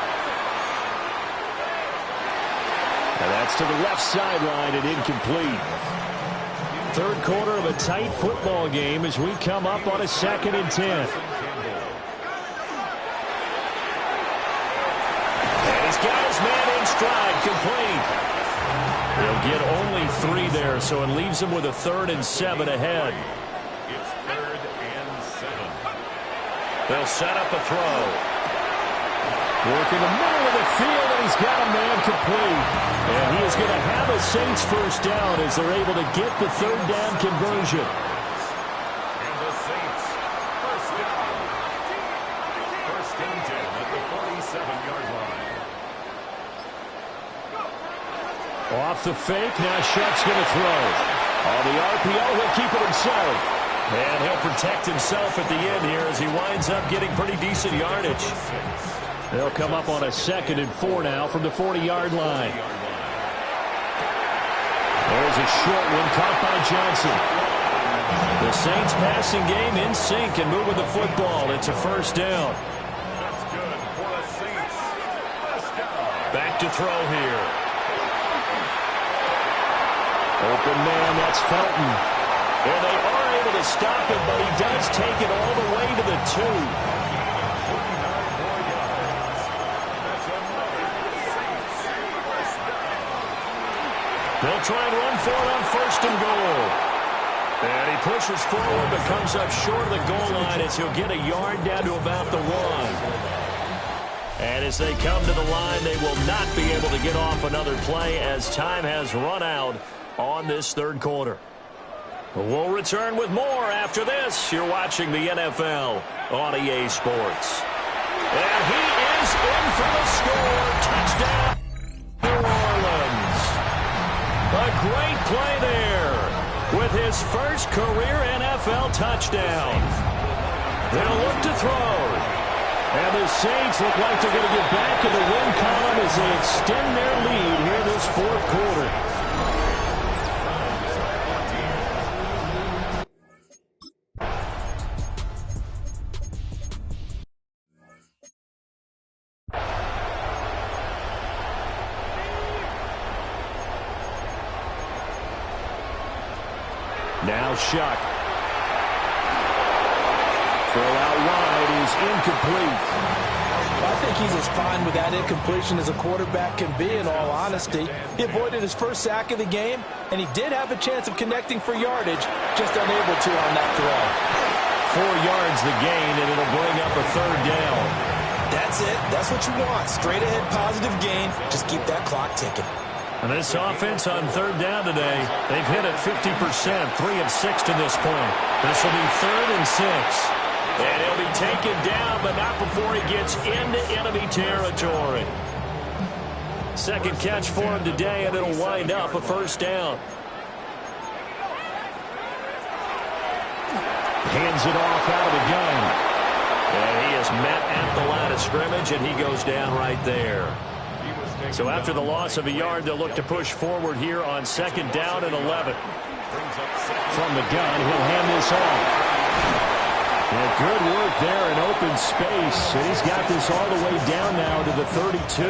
And that's to the left sideline and incomplete. 3rd quarter of a tight football game as we come up on a 2nd and 10. And he's got his man in stride, complete. He'll get only 3 there, so it leaves him with a 3rd and 7 ahead. It's 3rd and 7. They'll set up a throw. Working the middle of the field, and he's got a man complete. And he is going to have a Saints first down as they're able to get the 3rd down conversion. And the Saints first down. 1st and 10 at the 47-yard line. Off the fake, now Shuck's going to throw. On the RPO, he'll keep it himself. And he'll protect himself at the end here as he winds up getting pretty decent yardage. They'll come up on a 2nd and 4 now from the 40-yard line. There's a short one caught by Johnson. The Saints passing game in sync and moving the football. It's a first down. That's good for the Saints. First down. Back to throw here. Open man, that's Felton. And they are able to stop him, but he does take it all the way to the 2. They'll try and run for it on 1st and goal. And he pushes forward but comes up short of the goal line as he'll get a yard down to about the 1. And as they come to the line, they will not be able to get off another play as time has run out on this 3rd quarter. We'll return with more after this. You're watching the NFL on EA Sports. And he is in for the score. Touchdown, New Orleans. A great play there with his first career NFL touchdown. They'll look to throw. And the Saints look like they're going to get back in the win column as they extend their lead here this 4th quarter. Now Shuck. Throw out wide is incomplete. I think he's as fine with that incompletion as a quarterback can be, in all honesty. He avoided his first sack of the game, and he did have a chance of connecting for yardage, just unable to on that throw. 4 yards the gain, and it'll bring up a 3rd down. That's it. That's what you want. Straight ahead positive gain. Just keep that clock ticking. And this offense on 3rd down today, they've hit it 50%, 3 of 6 to this point. This will be 3rd and 6. And he'll be taken down, but not before he gets into enemy territory. 2nd catch for him today, and it'll wind up a first down. Hands it off out of the gun. And he is met the line of scrimmage, and he goes down right there. So after the loss of a yard, they'll look to push forward here on 2nd down and 11. From the gun, he'll hand this off. And good work there in open space. And he's got this all the way down now to the 32.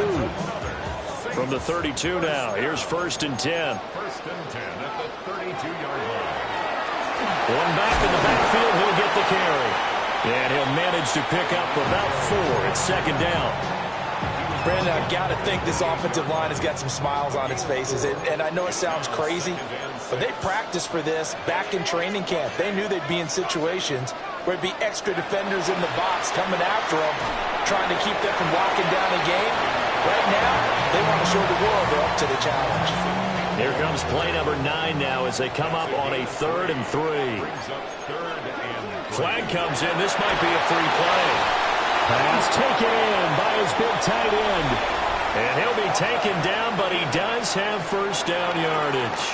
From the 32 now, here's 1st and 10. 1st and 10 at the 32-yard line. One back in the backfield, he'll get the carry. And he'll manage to pick up about 4 at 2nd down. Brandon, I've got to think this offensive line has got some smiles on its faces. And I know it sounds crazy, but they practiced for this back in training camp. They knew they'd be in situations where it'd be extra defenders in the box coming after them, trying to keep them from locking down a game. Right now, they want to show the world they're up to the challenge. Here comes play number 9 now as they come up on a 3rd and 3. Flag comes in. This might be a free play. Pass taken in by his big tight end. And he'll be taken down, but he does have 1st down yardage.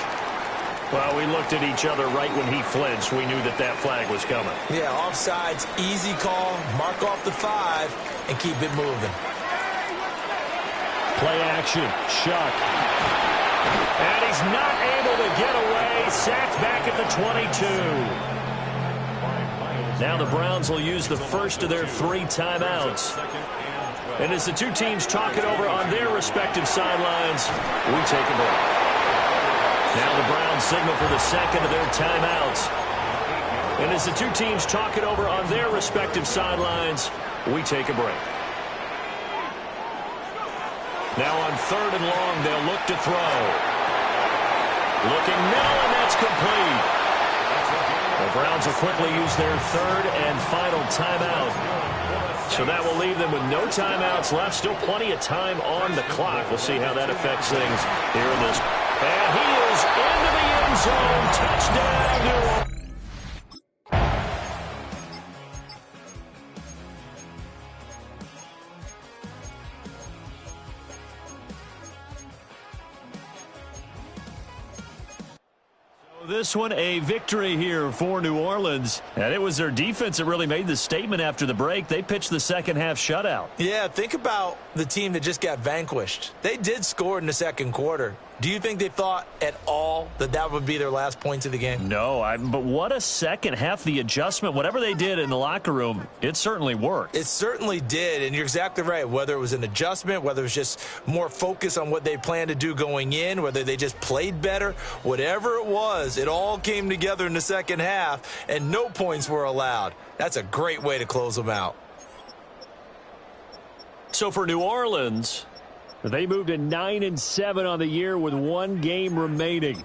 Well, we looked at each other right when he flinched. We knew that flag was coming. Yeah, offsides, easy call. Mark off the 5 and keep it moving. Play action. Shuck. And he's not able to get away. Sacked back at the 22. Now the Browns will use the first of their 3 timeouts. And as the two teams talk it over on their respective sidelines, we take a break. Now the Browns signal for the 2nd of their timeouts. And as the two teams talk it over on their respective sidelines, we take a break. Now on 3rd and long, they'll look to throw. Looking now, and that's complete. The Browns will quickly use their 3rd and final timeout. So that will leave them with no timeouts left. Still plenty of time on the clock. We'll see how that affects things here in this. And he is into the end zone. Touchdown, New Orleans. This one a victory here for New Orleans. And it was their defense that really made the statement after the break. They pitched the second-half shutout. Yeah, think about the team that just got vanquished. They did score in the 2nd quarter. Do you think they thought at all that that would be their last points of the game? No, but what a second half. The adjustment, whatever they did in the locker room, it certainly worked. It certainly did, and you're exactly right. Whether it was an adjustment, whether it was just more focus on what they planned to do going in, whether they just played better, whatever it was, it all came together in the 2nd half, and no points were allowed. That's a great way to close them out. So for New Orleans, they moved to 9-7 on the year with 1 game remaining.